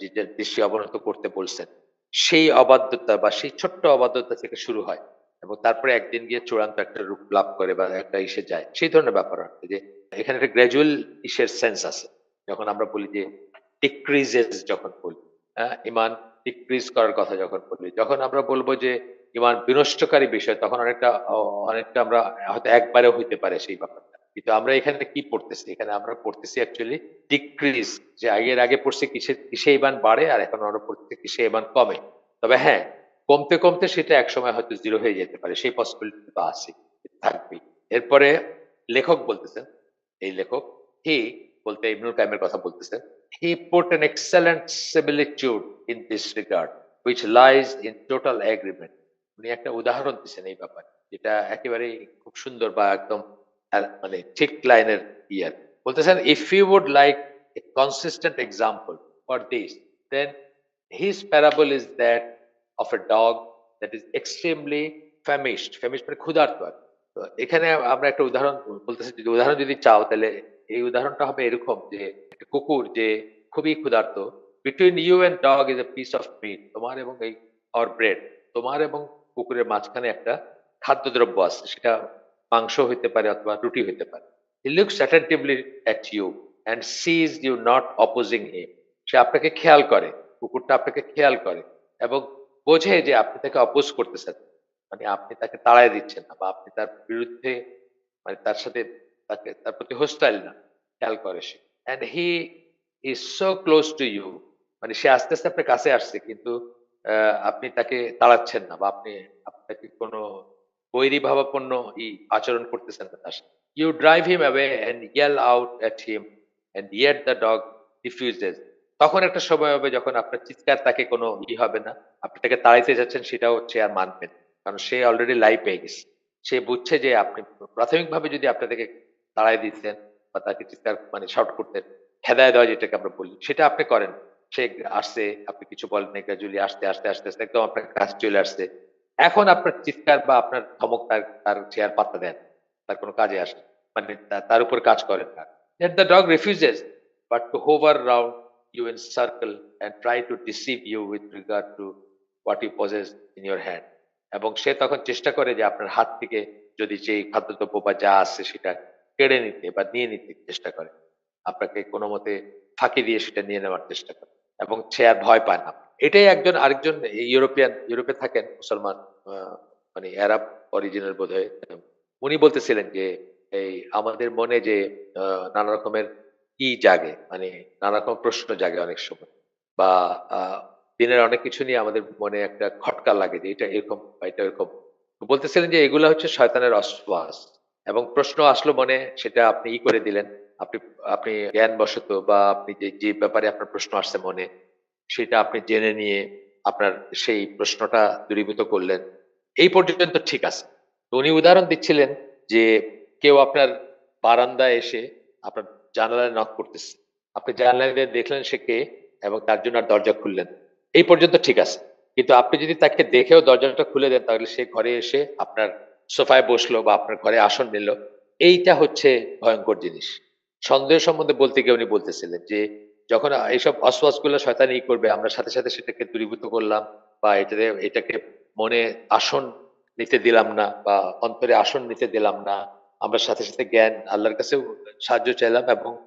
যেটা দৃষ্টি অবনত করতে বলছেন। সেই অবাধ্যতা বা সেই ছোট্ট অবাধ্যতা থেকে শুরু হয়। এবং তারপরে একদিন গিয়ে চূড়ান্ত একটা রূপ লাভ করে বা একটা ইসে যায়। সেই ধরনের ব্যাপার আরকি যে এখানে একটা গ্র্যাজুয়াল ইসের সেন্স আছে। যখন আমরা বলি যে ডিক্রিজেস যখন বলি, ঈমান ডিক্রিজ করার কথা যখন বলি, যখন আমরা বলব যে ঈমান বিনষ্টকারী বিষয় তখন অনেকটা আমরা হয়তো একবারেও হইতে পারে সেই ব্যাপারটা। কিন্তু আমরা এখানে কি পড়তেছি? এখানে আমরা পড়তেছি অ্যাকচুয়ালি ডিক্রিজ, যে আগে পড়ছি কিসে ঈমান বাড়ে আর এখন আমরা পড়ছি কিসে ঈমান কমে। তবে হ্যাঁ, কমতে, কমতে সেটা একসময় হয়তো 0 হয়ে যেতে পারে। সেই পসিবিলিটি তো আছে, থাকবেই। এরপরে লেখক বলতেছেন, এই লেখক হি বলতে ইবনুল কাইমের কথা বলতেছেন। He put an excellent similitude in this regard, which lies in total agreement. উনি একটা উদাহরণ দিচ্ছেন এই ব্যাপারে, যেটা একেবারেই খুব সুন্দর বা একদম মানে ঠিক লাইনের ইয়ার। বলতেছেন, if you would like a consistent example for this, then his parable is that of a dog that is extremely famished. Famished মানে ক্ষুধার্ত আর কি। তো এখানে আমরা একটা উদাহরণ বলতেছি, যদি উদাহরণ যদি চাও তাহলে এই উদাহরণটা হবে এরকম যে একটা কুকুর যে খুবই ক্ষুধার্ত। Between you and dog is a piece of meat. তোমার এবং এই অর ব্রেড, তোমার এবং কুকুরের মাঝখানে একটা খাদ্যদ্রব্য আছে। সেটা মাংস হইতে পারে অথবা রুটি হইতে পারে। He looks attentively at you and sees you not opposing him. সে আপনাকে খেয়াল করে, কুকুরটা আপনাকে খেয়াল করে এবং বোঝে যে আপনি তাকে অপোজ করতেছেন। মানে আপনি তাকে তাড়ায় দিচ্ছেন না বা আপনি তার বিরুদ্ধে, মানে তার সাথে তার প্রতি হোস্টাইল না, খেয়াল করে সে। And he is so close to you, মানে সে আস্তে, আস্তে আপনার কাছে আসছে কিন্তু আপনি তাকে তাড়াচ্ছেন না বা আপনাকে কোনো বৈরীভাবাপন্ন আচরণ করতেছেন না তার সাথে। You drive him away and yell out at him and yet the dog refuses. তখন একটা সময় হবে যখন আপনার চিৎকার তাকে কোনো হবে না। আপনি তাকে তাড়াইতে যাচ্ছেন সেটাও সে আর মানবে না। কারণ সে অলরেডি লাইভ পেয়ে গেছে। সে বুঝছে যে আপনি প্রাথমিকভাবে যদি আপনি তাকে তাড়ায় দিতেন বা তাকে চিৎকার মানে শাউট করতেন, খেদায় দেওয়া যেটাকে আমরা বলি, সেটা আপনি করেন। সে আসছে, আপনি কিছু বলেন নাই, গ্রাজুয়ালি আস্তে আস্তে আস্তে আস্তে একদম আপনার কাছে চলে আসছে। এখন আপনার চিৎকার বা আপনার ধমক তার সে আর পাত্তা দেন না। তার কোনো কাজে আসে না। মানে তার উপর কাজ করেন না। Yet the dog refuses but to hover round you in circle and try to deceive you with regard to what you possess in your hand. এবং সে তখন চেষ্টা করে যে আপনার হাত থেকে যদি যেই খাদ্যদ্রব্য বা যা আছে সেটা কেড়ে নিতে বা নিয়ে নিতে চেষ্টা করে। আপনাকে কোনোমতে ফাঁকি দিয়ে সেটা নিয়ে নেওয়ার চেষ্টা করে। এবং সে আর ভয় পায় না। এটাই একজন আরেকজন ইউরোপে থাকেন মুসলমান, আ মানে আরব অরিজিনাল বোধহয়। উনি বলতেছিলেন যে এই আমাদের মনে যে আ নানা রকমের জাগে, মানে নানা রকম প্রশ্ন জাগে অনেক সময়। বা আ দিনের অনেক কিছু নিয়ে আমাদের মনে একটা খটকা লাগে যে এটা এরকম বা এটা এরকম। বলতেছিলেন যে এগুলা হচ্ছে শয়তানের অসওয়াস। এবং প্রশ্ন আসলো মনে, সেটা আপনি করে দিলেন। আপনি আপনি জ্ঞানবশত বা আপনি যে ব্যাপারে আপনার প্রশ্ন আসছে মনে, সেটা আপনি জেনে নিয়ে আপনার সেই প্রশ্নটা দূরীভূত করলেন। এই পর্যন্ত ঠিক আছে। তো উনি উদাহরণ দিচ্ছিলেন যে কেউ আপনার বারান্দায় এসে আপনার জানালায় নক করতেছে। আপনি জানালায় দিয়ে দেখলেন সে কে এবং তার জন্য আর দরজা খুললেন। এই পর্যন্ত ঠিক আছে। কিন্তু আপনি যদি তাকে দেখেও দরজাটা খুলে দেন তাহলে সে ঘরে এসে আপনার সোফায় বসলো বা আপনার ঘরে আসন নিল। এইটা হচ্ছে ভয়ংকর জিনিস। সন্দেহ সম্বন্ধে বলতে গিয়ে উনি বলতেছিলেন যে যখন এইসব ওয়াসওয়াসগুলো শয়তান করবে আমরা সাথে সাথে সেটাকে দূরীভূত করলাম বা এটাকে মনে আসন নিতে দিলাম না বা অন্তরে আসন নিতে দিলাম না। আমরা সাথে সাথে জ্ঞান আল্লাহর কাছেও সাহায্য চাইলাম এবং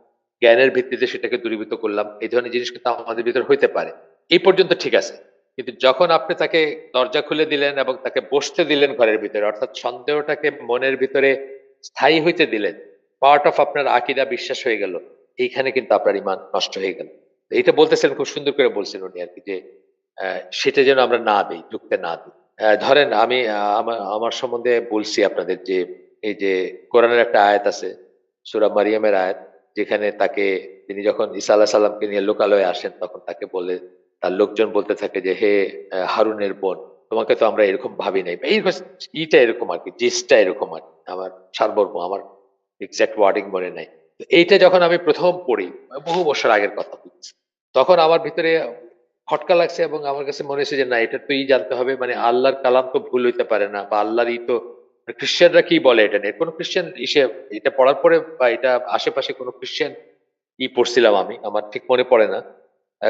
জ্ঞানের ভিত্তিতে সেটাকে দূরীভূত করলাম। এই ধরনের জিনিস কিন্তু আমাদের ভিতর হইতে পারে। এই পর্যন্ত ঠিক আছে। কিন্তু যখন আপনি তাকে দরজা খুলে দিলেন এবং তাকে বসতে দিলেন ঘরের ভিতরে, অর্থাৎ সন্দেহটাকে মনের ভিতরে স্থায়ী হইতে দিলেন, পার্ট অফ আপনার আকীদা বিশ্বাস হয়ে গেল। এইখানে কিন্তু আপনার ঈমান নষ্ট হয়ে গেল। এইটা বলতেছিলেন, খুব সুন্দর করে বলছেন উনি আরকি যে সেটা যেন আমরা না দেই, ঢুকতে না দিই। ধরেন আমি আমার সম্বন্ধে বলছি আপনাদের যে এই যে কোরআনের একটা আয়াত আছে, সূরা মারিয়ামের আয়াত, যেখানে তিনি যখন ঈসা আলাইহিস সালামকে নিয়ে লোকালয়ে আসেন তখন তাকে বলে তার লোকজন বলতে থাকে যে, "হে হারুনের বোন, তোমাকে তো আমরা এরকম ভাবি নাই।" এরকম আরকি, জিসটা এরকম আরকি। আমার সারমর্ম আমার এক্সাক্ট ওয়ার্ডিং মনে নাই। তো এইটা যখন আমি ১ম পড়ি, বহু বছর আগের কথা বলছি। তখন আমার ভিতরে খটকা লাগছে এবং আমার কাছে মনে হয়েছে যে না, এটা তো জানতে হবে, মানে আল্লাহর কালাম তো ভুল হইতে পারে না বা আল্লাহরই তো, খ্রিস্টানরা কি বলে এটা নিয়ে? কোন খ্রিস্টান এটা পড়ার পরে বা এটা আশেপাশে কোন খ্রিস্টান পড়ছিলাম আমি। আমার ঠিক মনে পড়ে না।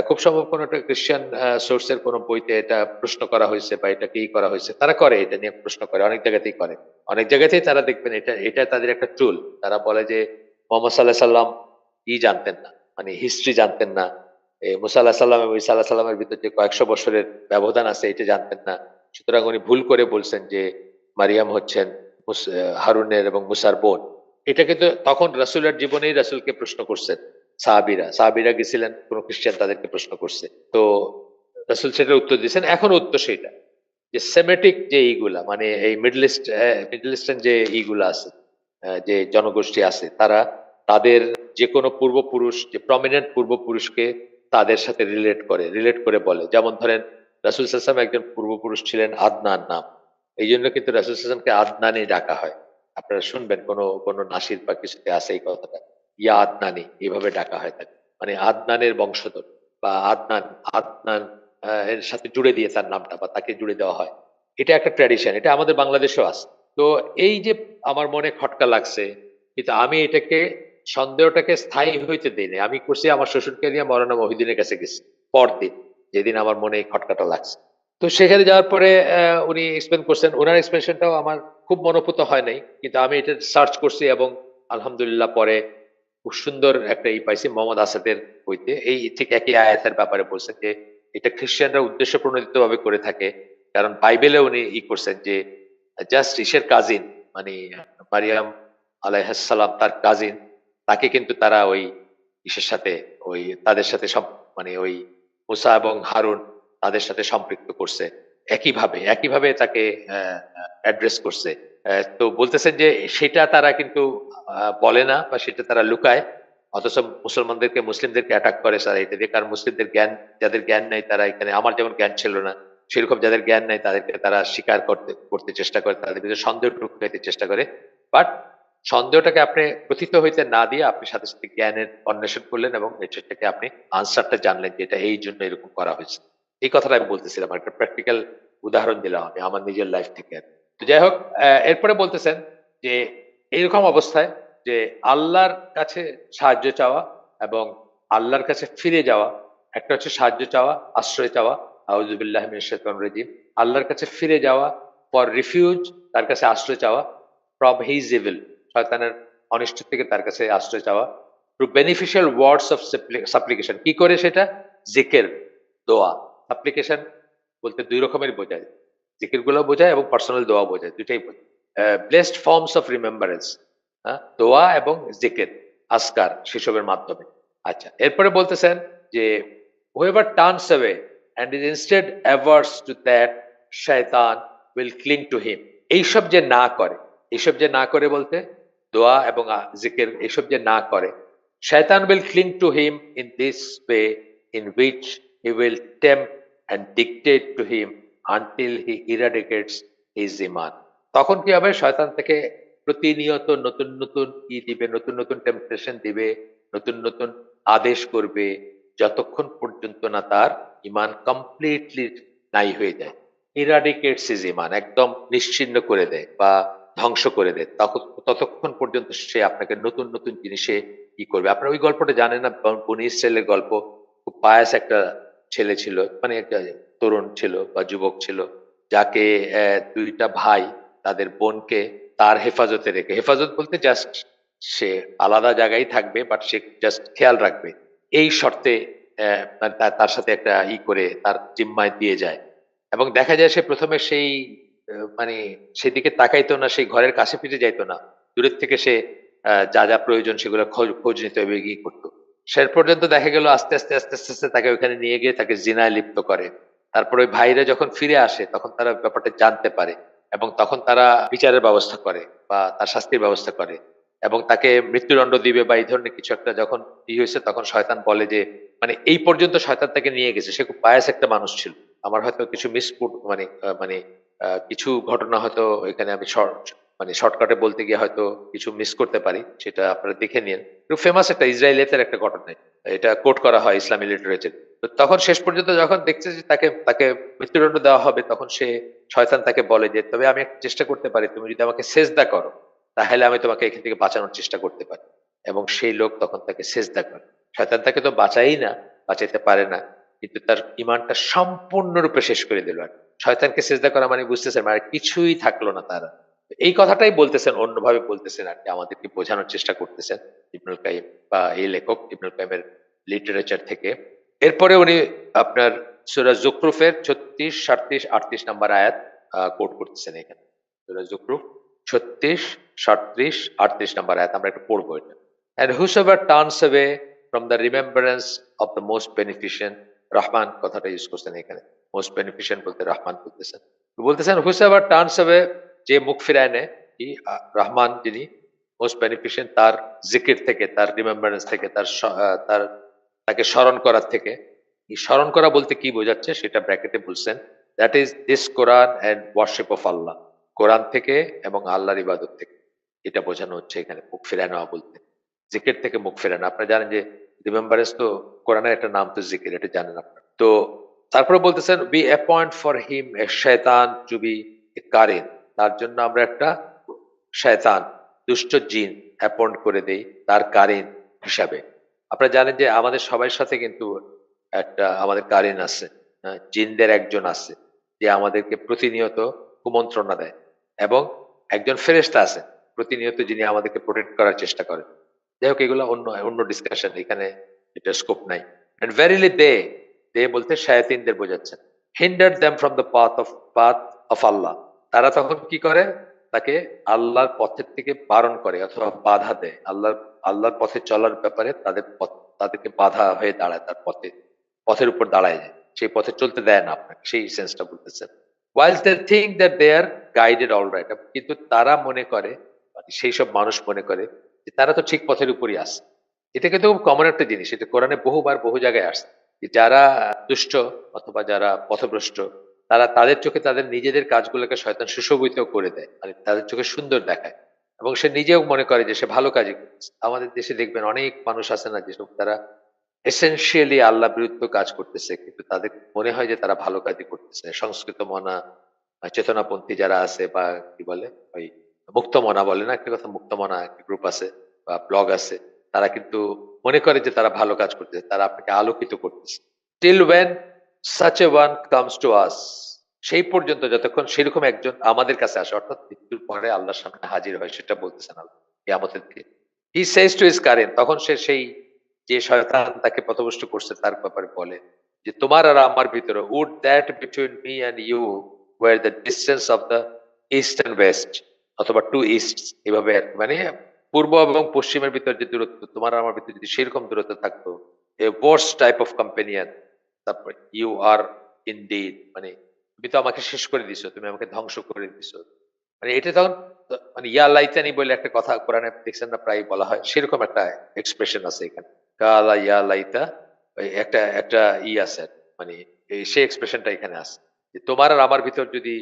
খুব সম্ভব কোন একটা খ্রিস্টান সোর্স এর কোন বইতে এটা প্রশ্ন করা হইছে বা এটাকে করা হইছে। তারা করে, এটা নিয়ে প্রশ্ন করে। অনেক জায়গাতেই করে। অনেক জায়গাতেই তারা দেখবেন এটা তাদের একটা টুল। তারা বলে যে মোহাম্মদ সাঃ জানতেন না। মানে হিস্ট্রি জানতেন না। মুসা আলাহিসাল্লাম এবং ঈসা আলাহিসাল্লামের ভিতর যে কয়েকশ বছরের ব্যবধান আছে এটা জানতেন না। সুতরাং উনি ভুল করে বলছেন যে মারিয়াম হচ্ছেন হারুনের এবং মুসার বোন। এটা কিন্তু তখন রাসূলের জীবনেই রাসূলকে প্রশ্ন করছেন সাহাবীরা গেছিলেন, কোন খ্রিস্টান তাদেরকে প্রশ্ন করছে। তো রাসূল সেটার উত্তর দিয়েছেন। এখনো উত্তর সেইটা। যে সেমেটিক যে ইগুলা, মানে এই মিডল ইস্টার্ন যে ইগুলা আছে, যে জনগোষ্ঠী আছে, তারা তাদের যেকোনো পূর্বপুরুষ, যে প্রমিনেন্ট পূর্বপুরুষকে তাদের সাথে রিলেট করে বলে। যেমন ধরেন রাসূল সাল্লাল্লাহু আলাইহি ওয়াসাল্লাম একজন পূর্বপুরুষ ছিলেন আদনান নাম। এইজন্য কিন্তু রাসূল সাল্লাল্লাহু আলাইহি ওয়াসাল্লামকে আদনানি ডাকা হয়। আপনারা শুনবেন কোন নাসির বা কিছুতে আছে এই কথাটা। ইয়া আদনানি এভাবে ডাকা হয় তাকে। মানে আদনানের বংশধর বা আদনান এর সাথে জুড়ে দিয়ে তার নামটা বা তাকে জুড়ে দেওয়া হয়। এটা একটা ট্র্যাডিশন। এটা আমাদের বাংলাদেশেও আছে। তো এই যে আমার মনে খটকা লাগছে, কিন্তু আমি এটাকে সন্দেহটাকে স্থায়ী হইতে দেই নাই। আমি করছি আমার শ্বশুরকে নিয়ে মৌলানা মহিউদ্দিনের কাছে গেছি। পরদিন, যেদিন আমার মনে এই খটকাটা লাগছে। তো সেখানে যাওয়ার পরে উনি এক্সপ্লেইন করছেন। উনার এক্সপ্লেনেশনটাও আমার খুব মনোপুত হয় নাই। কিন্তু আমি এটা সার্চ করছি এবং আলহামদুলিল্লাহ পরে খুব সুন্দর একটা পাইছি মোহাম্মদ আসাদের বইতে। এই ঠিক একই আয়াতের ব্যাপারে বলছেন যে এটা খ্রিস্টানরা উদ্দেশ্য প্রণোদিতভাবে করে থাকে। কারণ বাইবেলে উনি করছেন যে জাস্ট ইসের কাজিন, মানে মারিয়াম আলাইহিস সালাম তার কাজিন, তাকে কিন্তু তারা ওই ইসের সাথে, তাদের সাথে মানে ওই মুসা এবং হারুন তাদের সাথে সম্পৃক্ত করছে। একইভাবে তাকে অ্যাড্রেস করছে। তো বলতেছেন যে সেটা তারা কিন্তু বলে না বা সেটা তারা লুকায়। অথচ মুসলিমদেরকে অ্যাটাক করে তারা এটা দিয়ে। কারণ যাদের জ্ঞান নাই তারা এখানে, আমার যেমন জ্ঞান ছিল না, সেরকম যাদের জ্ঞান নাই তাদেরকে তারা স্বীকার করতে চেষ্টা করে, তাদের ভিতরে সন্দেহ ঢুকাইতে চেষ্টা করে। বাট সন্দেহটাকে আপনি প্রথিত হইতে না দিয়ে আপনি সাথে সাথে জ্ঞানের অন্বেষণ করলেন এবং এটা থেকে আপনি আনসারটা জানলেন যে এটা এই জন্য এরকম করা হয়েছে। এই কথাটা আমি বলতেছিলাম, একটা প্র্যাকটিক্যাল উদাহরণ দিলাম আমি আমার নিজের লাইফ থেকে আর কি। তো যাই হোক, এরপরে বলতেছেন যে এইরকম অবস্থায় যে আল্লাহর কাছে সাহায্য চাওয়া এবং আল্লাহর কাছে ফিরে যাওয়া, একটা হচ্ছে সাহায্য চাওয়া, আশ্রয় চাওয়া, আউযুবিল্লাহি মিনাশ শাইতানির রাজিম, আল্লাহর কাছে ফিরে যাওয়া, ফর রিফিউজ, তার কাছে আশ্রয় চাওয়া, ফ্রম হিজ ইভিল, শয়তানের অনিষ্ট থেকে তার কাছে আশ্রয় চাওয়া, থ্রু বেনিফিশিয়াল ওয়ার্ডস অফ সাপ্লিকেশন, কি করে সেটা? জিকির, দোয়া। সাপ্লিকেশন বলতে দুই রকমের বোঝায়, জিকির গুলো বোঝায় এবং পার্সোনাল দোয়া বোঝায়, দুইটাই বোঝায়। ব্লেসড ফর্মস অফ রিমেম্বারেন্স, দোয়া এবং জিকির, আজকার, সেসবের মাধ্যমে। আচ্ছা, এরপরে বলতেছেন যে whoever turns away and is instead averse to that, shaitan will cling to him। এইসব যে না করে, এইসব যে না করে বলতে দোয়া এবং জিকির, এইসব যে না করে, শয়তান will cling to him in this way, in which he will tempt and dictate to him until he eradicates his iman। তখন কি হবে? শয়তান থেকে প্রতিনিয়ত নতুন নতুন কি দিবে, নতুন নতুন টেম্পটেশন দিবে, নতুন নতুন আদেশ করবে, যতক্ষণ পর্যন্ত না তার ইমান কমপ্লিটলি নাই হয়ে যায়। ইরাডিকেটস হিজ ইমান, একদম নিশ্চিহ্ন করে দেয় বা ধ্বংস করে দেয়, ততক্ষণ পর্যন্ত সে আপনাকে নতুন নতুন জিনিসে কি করবে। আপনারা ওই গল্পটা জানেন না? বনি ইসরায়েলের গল্প। খুব পায়াস একটা ছেলে ছিল, মানে একটা তরুণ ছিল বা যুবক ছিল, যাকে দুইটা ভাই তাদের বোনকে তার হেফাজতে রেখে, হেফাজত বলতে জাস্ট সে আলাদা জায়গায় থাকবে, বাট সে জাস্ট খেয়াল রাখবে, এই শর্তে তার সাথে একটা করে তার জিম্মায় দিয়ে যায়। এবং দেখা যায় সে প্রথমে সেই মানে সেদিকে তাকাইতো না, সেই ঘরের কাছে পিঠে যাইতো না, দূরের থেকে সে যা যা প্রয়োজন সেগুলো খোঁজ খোঁজ নিতে হবে, এগিয়ে করতো। শেষ পর্যন্ত দেখা গেল আস্তে আস্তে আস্তে আস্তে আস্তে তাকে ওখানে নিয়ে গিয়ে তাকে জিনায় লিপ্ত করে। তারপর ওই ভাইরা যখন ফিরে আসে তখন তারা ব্যাপারটা জানতে পারে এবং তখন তারা বিচারের ব্যবস্থা করে বা তার শাস্তির ব্যবস্থা করে এবং তাকে মৃত্যুদণ্ড দিবে বা এই ধরনের কিছু একটা যখন হয়েছে, তখন শয়তান বলে যে, মানে এই পর্যন্ত শয়তান তাকে নিয়ে গেছে, সে খুব পায়াস একটা মানুষ ছিল। আমার হয়তো কিছু মানে মানে কিছু ঘটনা হয়তো এখানে আমি মানে শর্টকাটে বলতে গিয়ে হয়তো কিছু মিস করতে পারি, সেটা আপনারা দেখে নিন। একটু ফেমাস একটা ইসরায়েলের একটা ঘটনা, এটা কোট করা হয় ইসলামী লিটারেচার। তো তখন শেষ পর্যন্ত যখন দেখছে যে তাকে তাকে মৃত্যুদণ্ড দেওয়া হবে, তখন সে শয়তান তাকে বলে যে, তবে আমি একটা চেষ্টা করতে পারি, তুমি যদি আমাকে সেজদা করো তাহলে আমি তোমাকে এখান থেকে বাঁচানোর চেষ্টা করতে পারি। এবং সেই লোক তখন তাকে সেজদা করে। শয়তান তাকে তো বাঁচাই না, বাঁচাইতে পারে না, কিন্তু তার ইমানটা সম্পূর্ণরূপে শেষ করে দিল। আর শয়তানকে সেজদা করা মানে বুঝতেছেন, মানে কিছুই থাকলো না তারা। এই কথাটাই বলতেছেন, অন্যভাবে বলতেছেন আর কি, আমাদেরকে বোঝানোর চেষ্টা করতেছেন ইবনুল কাইম বা এই লেখক ইবনুল কাইমের লিটারেচার থেকে। এরপরে উনি আপনার সূরা যুকরুফের 36, 37, 38 নাম্বার আয়াত কোট করতেছেন এখানে। সূরা যুকরুফ 36, 37, 38 নাম্বার আয়াত আমরা একটু পড়বো এটা। And whosoever turns away from the remembrance of the most beneficent, Rahman কথাটা ইউজ করছেন এখানে, মোস্ট বেনিফিশিয়েন্ট বলতে রহমান বলতেছেন। বলতেছেন whosoever turns away, যে মুখ ফিরায় নেয়, কি রহমান যিনি মোস্ট বেনিফিশিয়েন্ট, তার জিকির থেকে, তার রিমেম্বারেন্স থেকে, তার তাকে স্মরণ করার থেকে। এই স্মরণ করা বলতে কি বোঝাচ্ছে সেটা ব্র্যাকেটে বলছেন, that is this Quran and worship of Allah, Quran থেকে এবং আল্লাহর ইবাদত থেকে, এটা বোঝানো হচ্ছে এখানে মুখ ফিরায় নেওয়া বলতে। জিকির থেকে মুখ ফেরানো, আপনারা জানেন যে রিমেম্বারেন্স তো কোরআনের একটা নাম তো জিকির, এটা জানেন আপনারা তো। তারপরে বলতেছেন we appoint for him a shaitan to be a Karine, তার জন্য আমরা একটা শয়তান, দুষ্ট জিন অ্যাপয়েন্ট করে দেই তার কারিন হিসাবে। আপনারা জানেন যে আমাদের সবার সাথে কিন্তু একটা আমাদের কারিন আছে, জিনদের একজন আছে যে আমাদেরকে প্রতিনিয়ত কুমন্ত্রণা দেয়, এবং একজন ফেরেশতা আছে প্রতিনিয়ত যিনি আমাদেরকে প্রোটেক্ট করার চেষ্টা করেন। যাই হোক, এগুলো অন্য অন্য ডিসকাশন, এখানে এটা স্কোপ নাই। এন্ড ভেরিলি দে বলতে শায়াতিনদের বোঝাচ্ছেন, hinder them from the path of Allah, তারা তখন কি করে? তাকে আল্লাহর পথের থেকে বারণ করে অথবা বাধা দেয়, আল্লাহর পথে চলার ব্যাপারে তাদেরকে বাধা হয়ে দাঁড়ায়, তার পথের উপর দাঁড়ায় যায়, সেই পথে চলতে দেয় না আপনাকে, সেই সেন্সটা বলতেছেন। while they think that they are guided all right, কিন্তু তারা মনে করে, মানে সেই সব মানুষ মনে করে যে তারা তো ঠিক পথের উপরই আছে। এটা কিন্তু খুব কমন একটা জিনিস, এটা কোরআনে বহুবার বহু জায়গায় আসছে যে যারা দুষ্ট অথবা যারা পথভ্রষ্ট, তারা তাদের চোখে তাদের নিজেদের কাজগুলোকে শয়তান সুশোভিত করে দেয়, মানে তাদের চোখে সুন্দর দেখায় এবং সে নিজেও মনে করে যে সে ভালো কাজই করতেছে। আমাদের দেশে দেখবেন অনেক মানুষ আছে না যেসব তারা এসেনশিয়ালি আল্লাহ বিরুদ্ধ কাজ করতেছে, কিন্তু তাদের মনে হয় যে তারা ভালো কাজই করতেছে। সংস্কৃত মনা চেতনাপন্থী যারা আছে বা কি বলে ওই মুক্তমনা বলে না একটা কথা, মুক্তমনা একটা গ্রুপ আছে বা ব্লগ আছে, তারা কিন্তু মনে করে যে তারা ভালো কাজ করতেছে, তারা আপনাকে আলোকিত করতেছে। Till when such a one comes to us, সেই পর্যন্ত যতক্ষণ সেরকম একজন আমাদের কাছে আসে, অর্থাৎ মৃত্যুর পরে আল্লাহর সামনে হাজির হয়, সেটা বলতেছেন আল্লাহ কিয়ামতের দিন। হি সেজ টু হিজ কারেন্ট, তখন সে সেই যে শয়তান তাকে পথভ্রষ্ট করছে তার ব্যাপারে বলে যে তোমার আর আমার ভিতরে would that between me and you where the distance of the east and west, অথবা টু ইস্ট, এভাবে আর কি। মানে পূর্ব এবং পশ্চিমের ভিতর যে দূরত্ব, তোমার আর আমার ভিতরে যদি সেরকম দূরত্ব থাকতো, এ worst টাইপ অফ কম্পেনিয়ন, তারপর ইউ আর ইনডিড, মানে তুমি তো আমাকে শেষ করে দিছো, তুমি আমাকে ধ্বংস করে দিছো। মানে এটা তখন মানে ইয়া লাইতানি বলে একটা কথা কোরআনে দেখছেন না, প্রায় বলা হয়, সেরকম একটা এক্সপ্রেশন আছে এখানে, কালা ইয়া লাইতা, ওই একটা একটা আছে, মানে সেই এক্সপ্রেশনটা এখানে আছে যে তোমার আর আমার ভিতর যদি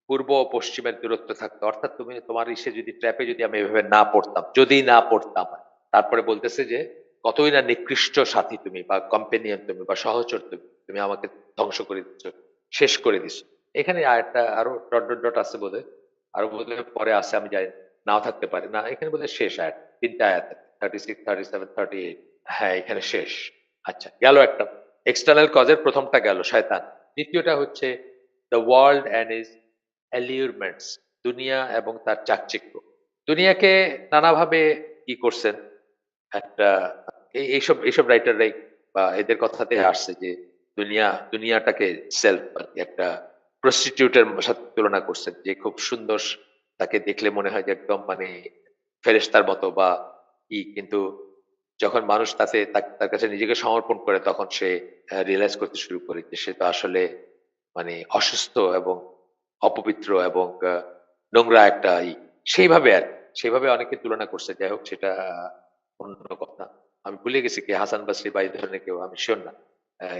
পূর্ব ও পশ্চিমের দূরত্ব থাকতো, অর্থাৎ তুমি তোমার ইসে যদি ট্র্যাপে যদি আমি এভাবে না পড়তাম, যদি না পড়তাম, তারপরে বলতেছে যে কতই না নিকৃষ্ট সাথী তুমি বা কম্পেনিয়ন তুমি বা সহচর তুমি, তুমি আমাকে ধ্বংস করে দিচ্ছ, শেষ করে দিচ্ছ। এখানে আরেকটা আরো ডট ডট ডট আছে বোধহয়, আরো বোধহয় পরে আছে, আমি জানি নাও থাকতে পারে না, এখানে বোধহয় শেষ আয়াত, তিনটা আয়াত, 36, 37, 38। হ্যাঁ এখানে শেষ। আচ্ছা গেল একটা এক্সটার্নাল কজের প্রথমটা গেল শয়তান। দ্বিতীয়টা হচ্ছে দ্য ওয়ার্ল্ড অ্যান্ড ইজ অ্যালিউরমেন্টস, দুনিয়া এবং তার চাকচিক্য। দুনিয়াকে নানাভাবে কি করছেন, একটা এইসব এইসব রাইটাররাই বা এদের কথাতে আসছে যে দুনিয়াটাকে সেলফ একটা প্রস্টিটিউটের সাথে তুলনা করছেন, যে খুব সুন্দর, তাকে দেখলে মনে হয় যে একদম মানে ফেরেশতার মতো বা ই, কিন্তু যখন মানুষ তার কাছে নিজেকে সমর্পণ করে তখন সে রিয়েলাইজ করতে শুরু করে যে সে তো আসলে মানে অসুস্থ এবং অপবিত্র এবং নোংরা একটা সেইভাবে আর সেভাবে অনেকে তুলনা করছে। যাই হোক সেটা অন্য কথা। আমি ভুলে গেছি কে, হাসান বাসরি বা এই ধরনের কেউ, আমি শিওর না।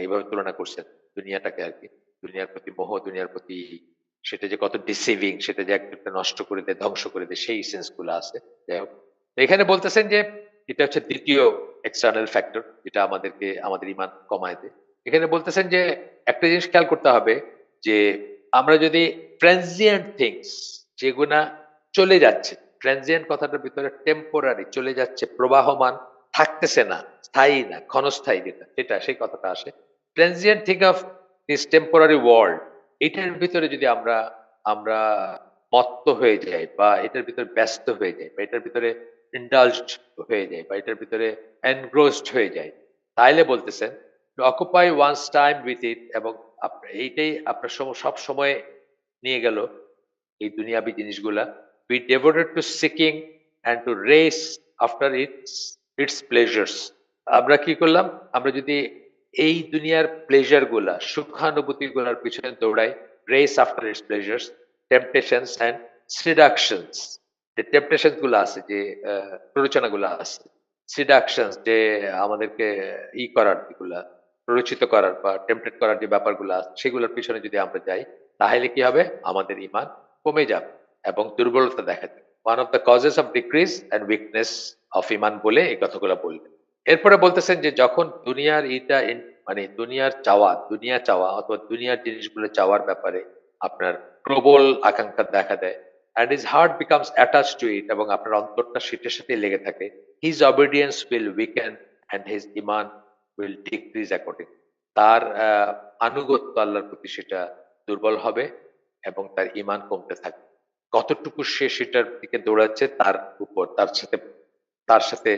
এইভাবে তুলনা করছেন দুনিয়াটাকে আর কি। দুনিয়ার প্রতি মোহ, দুনিয়ার প্রতি সেটা যে কত ডিসিভিং, সেটা যে একটা নষ্ট করে দেয়, ধ্বংস করে দেয়, সেই সেন্স গুলো আছে। যাই হোক, তো এখানে বলতেছেন যে এটা হচ্ছে দ্বিতীয় এক্সটার্নাল ফ্যাক্টর যেটা আমাদেরকে আমাদের ইমান কমায় দেয়। এখানে বলতেছেন যে একটা জিনিস খেয়াল করতে হবে যে আমরা যদি ট্রানজিয়েন্ট থিংস, যেগুলা চলে যাচ্ছে, ট্রানজিয়েন্ট কথাটার ভিতরে টেম্পোরারি, চলে যাচ্ছে, প্রবাহমান, থাকতেছে না, স্থায়ী না, ক্ষণস্থায়ী, যেটা সেটা সেই কথাটা আসে। Transient thing of this temporary world, এটার ভিতরে যদি আমরা আমরা মত্ত হয়ে যাই বা এটার ভিতরে ব্যস্ত হয়ে যাই বা এটার ভিতরে ইন্ডালজড হয়ে যাই বা এটার ভিতরে এনগ্রোসড হয়ে যাই, তাইলে বলতেছেন occupy once time with it, এবং এইটাই আপনার সব সময় নিয়ে গেল এই দুনিয়াবি জিনিসগুলা, we devoted to seeking and to race after its pleasures। আমরা কি করলাম, আমরা যদি এই দুনিয়ার প্লেজার গুলা, সুখানুভূতি গুলার পিছনে দৌড়াই, race after its pleasures, temptations and seductions, যে টেম্পটেশন গুলো আছে, যে প্ররোচনা গুলো আছে, সিডাকশনস যে আমাদেরকে করার, যেগুলা প্ররোচিত করার বা টেম্পটেড করার যে ব্যাপারগুলো আছে, সেগুলোর পিছনে যদি আমরা যাই, তাহলে কি হবে, আমাদের ইমান কমে যাবে এবং দুর্বলতা দেখা যাবে। One of the causes of decrease and weakness of iman বলে এই কথাগুলো বললেন। এরপরে বলতেছেন যে যখন দুনিয়ার মানে দুনিয়ার চাওয়া, দুনিয়া চাওয়া অথবা দুনিয়ার জিনিসগুলো চাওয়ার ব্যাপারে আপনার প্রবল আকাঙ্ক্ষা দেখা দেয়, and his heart becomes attached to it, এবং আপনার অন্তরটা সেটার সাথে লেগে থাকে, his obedience will weaken and his iman will decrease according, তার আনুগত্য আল্লাহর প্রতি সেটা দুর্বল হবে এবং তার ইমান কমতে থাকবে। কতটুকু সে সেটার দিকে দৌড়াচ্ছে তার উপর, তার সাথে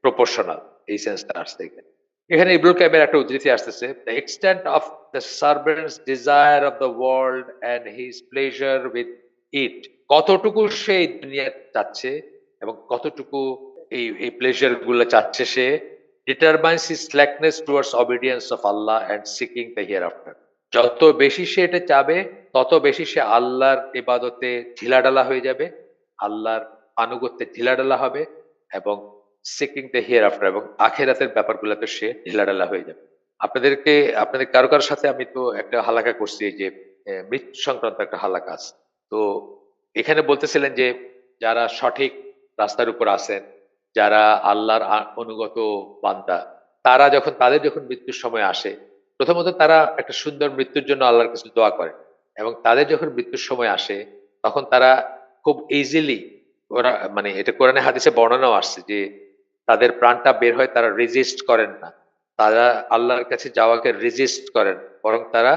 প্রপোর্শনাল, এই সেন্সটা আসছে এখানে। এখানে ইবনুল কাইমের একটা উদ্ধৃতি আসতেছে, the extent of the servants desire of the world and his pleasure with it, কতটুকু সে এই দুনিয়া চাচ্ছে এবং কতটুকু এই প্লেজার গুলো চাচ্ছে সে, determines his slackness towards obedience of Allah and seeking the hereafter. যত বেশি সে এটা চাবে, তত বেশি সে আল্লাহর ইবাদতে ঢিলাঢালা হয়ে যাবে, আল্লাহর আনুগত্যে ঢিলাঢালা হবে, এবং সিকিং দ্য হিয়ার আফটার, এবং আখেরাতের ব্যাপারগুলোতে সে ঢিলাঢালা হয়ে যাবে। আপনাদের কারো কারোর সাথে আমি তো একটা হালাকা করছি, এই যে মৃত্যু সংক্রান্ত একটা হালাকা আছে। তো এখানে বলতেছিলেন যে যারা সঠিক রাস্তার উপর আছেন, যারা আল্লাহর অনুগত বান্দা, তারা যখন তাদের যখন মৃত্যুর সময় আসে, প্রথমত তারা একটা সুন্দর মৃত্যুর জন্য আল্লাহর কাছে দোয়া করে, এবং তাদের যখন মৃত্যুর সময় আসে তখন তারা খুব ইজিলি, ওরা মানে এটা কোরআনে হাদিসে বর্ণনাও আসছে যে তাদের প্রাণটা বের হয়, তারা রেজিস্ট করেন না, তারা আল্লাহর কাছে যাওয়াকে রেজিস্ট করেন, বরং তারা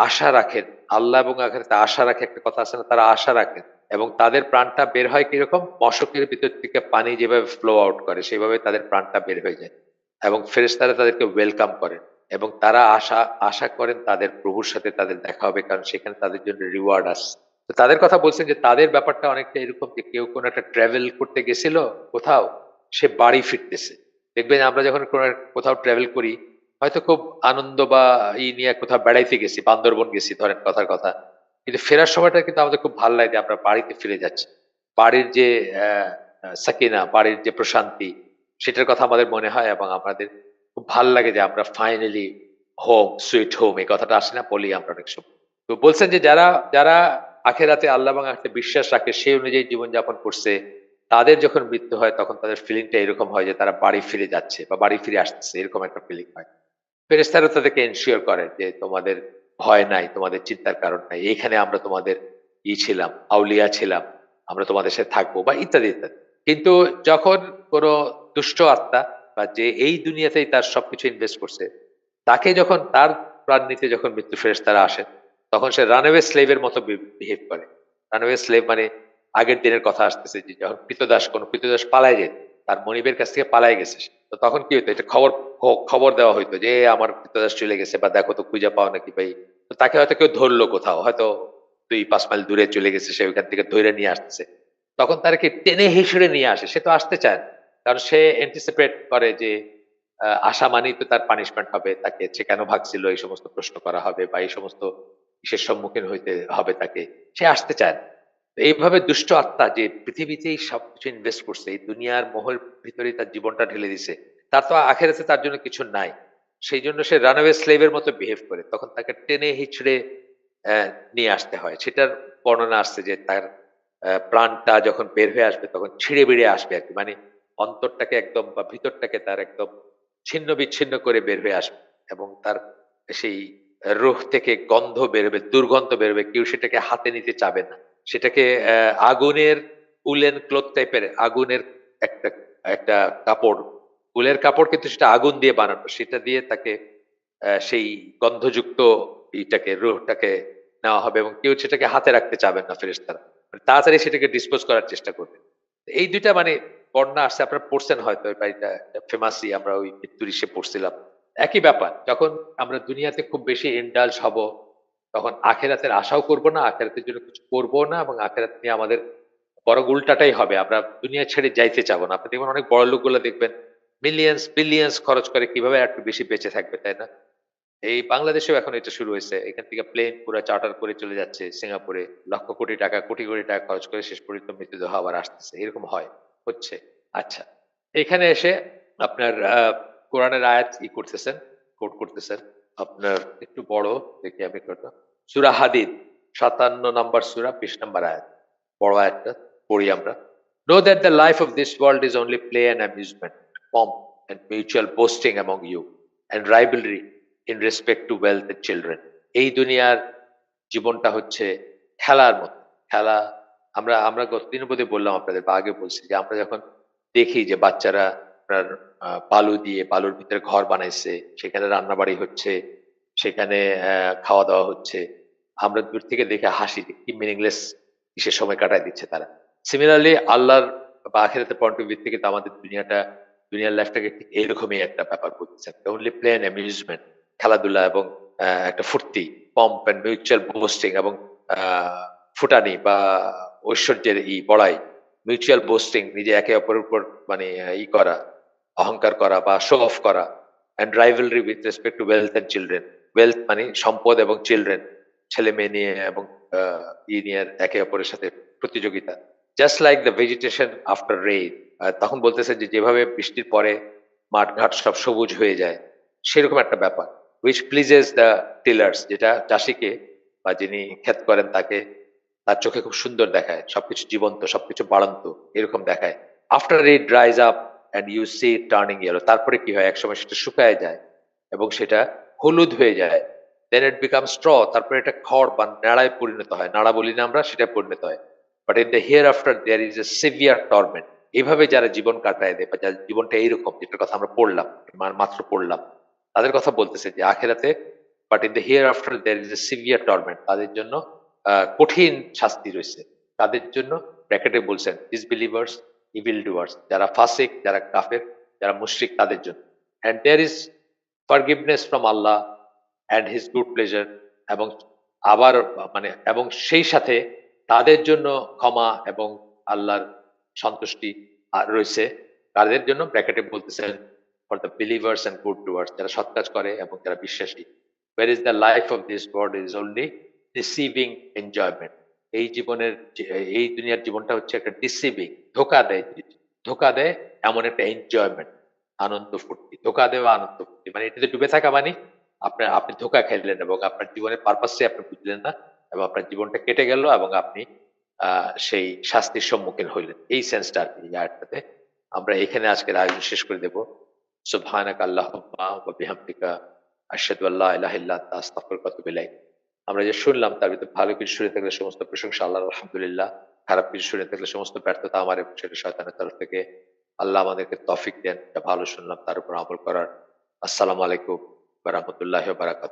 আশা রাখেন। আল্লাহ এবং আখিরাতে আশা রাখে, একটা কথা আছে না, তারা আশা রাখেন, এবং তাদের প্রাণটা বের হয় কিরকম, মশকের ভিতর থেকে পানি যেভাবে ফ্লো আউট করে সেভাবে তাদের প্রাণটা বের হয়ে যায়, এবং ফেরেশতারা তাদেরকে ওয়েলকাম করেন, এবং তারা আশা আশা করেন তাদের প্রভুর সাথে তাদের দেখা হবে, কারণ সেখানে তাদের জন্য রিওয়ার্ড আছে। তো তাদের কথা বলছেন যে তাদের ব্যাপারটা অনেকটা এরকম যে কেউ কোনো একটা ট্রাভেল করতে গেছিল কোথাও, সে বাড়ি ফিরতেছে। দেখবেন আমরা যখন কোনো কোথাও ট্রাভেল করি, হয়তো খুব আনন্দ বা নিয়ে কোথাও বেড়াইতে গেছি, বান্দরবন গেছি ধরেন কথার কথা, কিন্তু ফেরার সময়টা কিন্তু আমাদের খুব ভালো লাগে যে আমরা বাড়িতে ফিরে যাচ্ছি। বাড়ির যে সাকিনা, বাড়ির যে প্রশান্তি, সেটার কথা আমাদের মনে হয়, এবং আমাদের খুব ভাল লাগে যে আমরা ফাইনালি হোম, সুইট হোম, এই কথাটা আসে না, বলি আমরা অনেক সময়। তো বলছেন যে যারা যারা আখেরাতে আল্লাহ এবং আখিরাতে বিশ্বাস রাখে, সেই অনুযায়ী জীবনযাপন করছে, তাদের যখন মৃত্যু হয় তখন তাদের ফিলিংটা এরকম হয় যে তারা বাড়ি ফিরে যাচ্ছে বা বাড়ি ফিরে আসতেছে, এরকম একটা ফিলিং হয়। ফেরেশতারা তাদেরকে এনশিওর করে যে তোমাদের ভয় নাই, তোমাদের চিন্তার কারণ নাই, এইখানে আমরা তোমাদের ছিলাম, আউলিয়া ছিলাম, আমরা তোমাদের সাথে থাকবো, বা ইত্যাদি ইত্যাদি। কিন্তু যখন কোনো দুষ্ট আত্মা, বা যে এই দুনিয়াতেই তার সবকিছু ইনভেস্ট করছে, তাকে যখন তার প্রাণ নিতে যখন মৃত্যু ফেরেশতারা আসেন, তখন সে রানওয়ে স্লেভের মতো বিহেভ করে। রানওয়ে স্লেভ মানে আগের দিনের কথা আসতেছে যে যখন কোন কৃতদাস পালায় যেত, তার মনিবের কাছ থেকে পালায় গেছে সে। তো তখন কি হইতো, এটা খবর দেওয়া হইতো যে আমার কৃতদাস চলে গেছে, বা দেখো তো খুঁজে পাও নাকি ভাই। তো তাকে হয়তো কেউ ধরলো কোথাও, হয়তো 2-5 মাইল দূরে চলে গেছে, সে ওইখান থেকে ধরে নিয়ে আসতেছে। তখন তারকে টেনে হিসেবে নিয়ে আসে, সে তো আসতে চায় না, কারণ সে এন্টিসিপেট করে যে আশা মানেই তো তার পানিশমেন্ট হবে, তাকে সে কেন ভাগছিল এই সমস্ত প্রশ্ন করা হবে, বা এই সমস্ত কিসের সম্মুখীন হইতে হবে তাকে, সে আসতে চায় না। তো এইভাবে দুষ্ট আত্মা যে পৃথিবীতেই সবকিছু ইনভেস্ট করছে, এই দুনিয়ার মোহের ভিতরেই তার জীবনটা ঢেলে দিছে, তার তো আখেরাতে তার জন্য কিছু নাই। সেই জন্য সে রানওয়ে স্লেভের মতো বিহেভ করে, তখন তাকে টেনে হিচড়ে নিয়ে আসতে হয়। সেটার বর্ণনা আসছে যে তার প্রাণটা যখন বের হয়ে আসবে তখন ছিঁড়ে বেড়ে আসবে আরকি। মানে অন্তরটাকে একদম, বা ভিতরটাকে তার একদম ছিন্ন বিচ্ছিন্ন করে বের হয়ে আসবে, এবং তার সেই রুহ থেকে গন্ধ বেরোবে, দুর্গন্ধ বেরোবে। কেউ সেটাকে হাতে নিতে চাবে না। সেটাকে আগুনের উলেন ক্লথ টাইপের, আগুনের একটা একটা কাপড়, উলের কাপড়, কিন্তু সেটা আগুন দিয়ে বানানো। সেটা দিয়ে তাকে সেই গন্ধযুক্ত রুহটাকে নেওয়া হবে, এবং কেউ সেটাকে হাতে রাখতে চাবেন না ফেরেশতারা। মানে তাড়াতাড়ি সেটাকে ডিসপোজ করার চেষ্টা করবে। এই ২ টা মানে বর্ণনা আসছে, আপনারা পড়ছেন হয়তো, এটা ফেমাসই, আমরা ওই মৃত্যুর ইসে পড়ছিলাম। একই ব্যাপার। যখন আমরা দুনিয়াতে খুব বেশি ইন্ডালজ হব, তখন আখিরাতের আশাও করব না, আখিরাতের জন্য কিছু করবও না, এবং আখিরাত নিয়ে আমাদের বরং উল্টাটাই হবে। আমরা দুনিয়া ছেড়ে যাইতে চাবো না। আপনি দেখবেন অনেক বড় লোকগুলো দেখবেন মিলিয়নস, বিলিয়নস খরচ করে কিভাবে একটু বেশি বেঁচে থাকবে, তাই না? এই বাংলাদেশেও এখন এটা শুরু হয়েছে। এখান থেকে প্লেন পুরা চার্টার করে চলে যাচ্ছে সিঙ্গাপুরে। লক্ষ কোটি টাকা, কোটি কোটি টাকা খরচ করে শেষ পর্যন্ত মৃতদেহ আবার আসতেছে। এরকম হয়, হচ্ছে। আচ্ছা। এখানে এসে আপনার কোরআনের আয়াত করতেছেন, কোট করতেছেন। আপনার একটু বড়, দেখি আমি কোনটা। সূরা হাদিদ ৫৭ নাম্বার সূরা ২০ নাম্বার আয়াত। বড় আয়াতটা পড়ি আমরা। Know that the life of this world is only play and amusement, pomp and mutual boasting among you, and rivalry in respect to wealth and children. এই দুনিয়ার জীবনটা হচ্ছে খেলার মতো। খেলা, আমরা আমরা গতদিনও বোধহয় বললাম আপনাদের, বা আগে বলছি যে আমরা যখন দেখি যে বাচ্চারা আপনার বালু দিয়ে, বালুর ভিতরে ঘর বানাইছে, সেখানে রান্নাবাড়ি হচ্ছে, সেখানে খাওয়া-দাওয়া হচ্ছে। আমরা দূর থেকে দেখে হাসি যে কি মিনিংলেস কিসের সময় কাটায় দিচ্ছে তারা। সিমিলারলি আল্লাহর বা আখিরাতের পয়েন্ট অফ ভিউ থেকে তো আমাদের দুনিয়ার লাইফটাকে ঠিক এরকমই একটা ব্যাপার করতেছে। অনলি প্লে অ্যান্ড অ্যামিউজমেন্ট, খেলাধুলা এবং একটা ফুর্তি, পম্প অ্যান্ড মিউচুয়াল বোস্টিং, এবং আ ফুটানি বা ঐশ্বর্যের বড়াই, মিউচুয়াল বোস্টিং, নিজে একে অপরের উপর মানে করা, অহংকার করা বা শো অফ করা, and rivalry with respect to wealth and children. Wealth মানে সম্পদ, এবং চিলড্রেন ছেলে-মেয়ে নিয়ে, এবং আ নিয়ে একে অপরের সাথে প্রতিযোগিতা। Just like the vegetation after rain. তখন বলতেছে যে যেভাবে বৃষ্টির পরে মাঠ-ঘাট সব সবুজ হয়ে যায়, সেরকম একটা ব্যাপার। which pleases the tillers, যেটা চাষীকে বা যিনি ক্ষেত করেন তাকে, তার চোখে খুব সুন্দর দেখায়। সবকিছু জীবন্ত, সবকিছু বাড়ন্ত, এরকম দেখায়। After it dries up and you see it turning yellow, তারপরে কি হয়, একসময় সেটা শুকায় যায় এবং সেটা হলুদ হয়ে যায়। দেন ইট বিকাম স্ট্র, তারপরে এটা খড় বা নাড়ায় পরিণত হয়, নাড়া বলি না আমরা, সেটা পরিণত হয়। But in the hereafter there is a severe torment. এইভাবে যারা জীবন কাটায় দেয় বা যার জীবনটা এইরকম, যেটার কথা আমরা পড়লাম, মাত্র পড়লাম, তাদের কথা বলতেছে যে আখেরাতে, but in the hereafter there is a severe torment, তাদের জন্য কঠিন শাস্তি রয়েছে। তাদের জন্য ব্র্যাকেটে বলছেন ডিসবিলিভার্স, ইভিল ডুয়ার্স, যারা ফাসিক, যারা কাফের, যারা মুশরিক, তাদের জন্য। And there is forgiveness from Allah and his good pleasure, এবং আবার মানে এবং সেই সাথে তাদের জন্য ক্ষমা এবং আল্লাহর সন্তুষ্টি রয়েছে। তাদের জন্য ব্র্যাকেটে বলতেছেন for the believers and good doers, যারা সৎ কাজ করে এবং যারা বিশ্বাসী। where is the life of this world is only deceiving enjoyment, এই জীবনের এই দুনিয়ার জীবনটা হচ্ছে একটা ডিসিভিং, ধোকা দেয়, ধোকা দেয় এমন একটা এনজয়মেন্ট, আনন্দ ফুর্তি, ধোকা দেওয়া আনন্দ ফুর্তি, মানে এটাতে ডুবে থাকা মানে আপনি ধোকা খাইলেন এবং আপনার জীবনের পারপাসে আপনি বুঝলেন না, এবং আপনার জীবনটা কেটে গেল এবং আপনি সেই শাস্তির সম্মুখীন হইলেন, এই সেন্সটা আর কি এই আয়াতটাতে। আমরা এখানে আজকের আয়োজন শেষ করে দেব। সুবহানাকা আল্লাহুম্মা ওয়া বিহামদিকা আশহাদু আল্লা ইলাহা ইল্লা আনতা আস্তাগফিরুকা ওয়া আতুবু ইলাইক। আমরা যে শুনলাম তার ভিতরে ভালো কিছু শুনে থাকলে সমস্ত প্রশংসা আল্লাহর, আলহামদুলিল্লাহ। খারাপ কিছু শুনে থাকলে সমস্ত ব্যর্থতা আমার এবং সেটা শয়তানের তরফ থেকে। আল্লাহ আমাদেরকে তৌফিক দেন যা ভালো শুনলাম তার উপর আমল করার। আসসালামু আলাইকুম ওয়া রাহমাতুল্লাহি ওয়া বারাকাতুহু।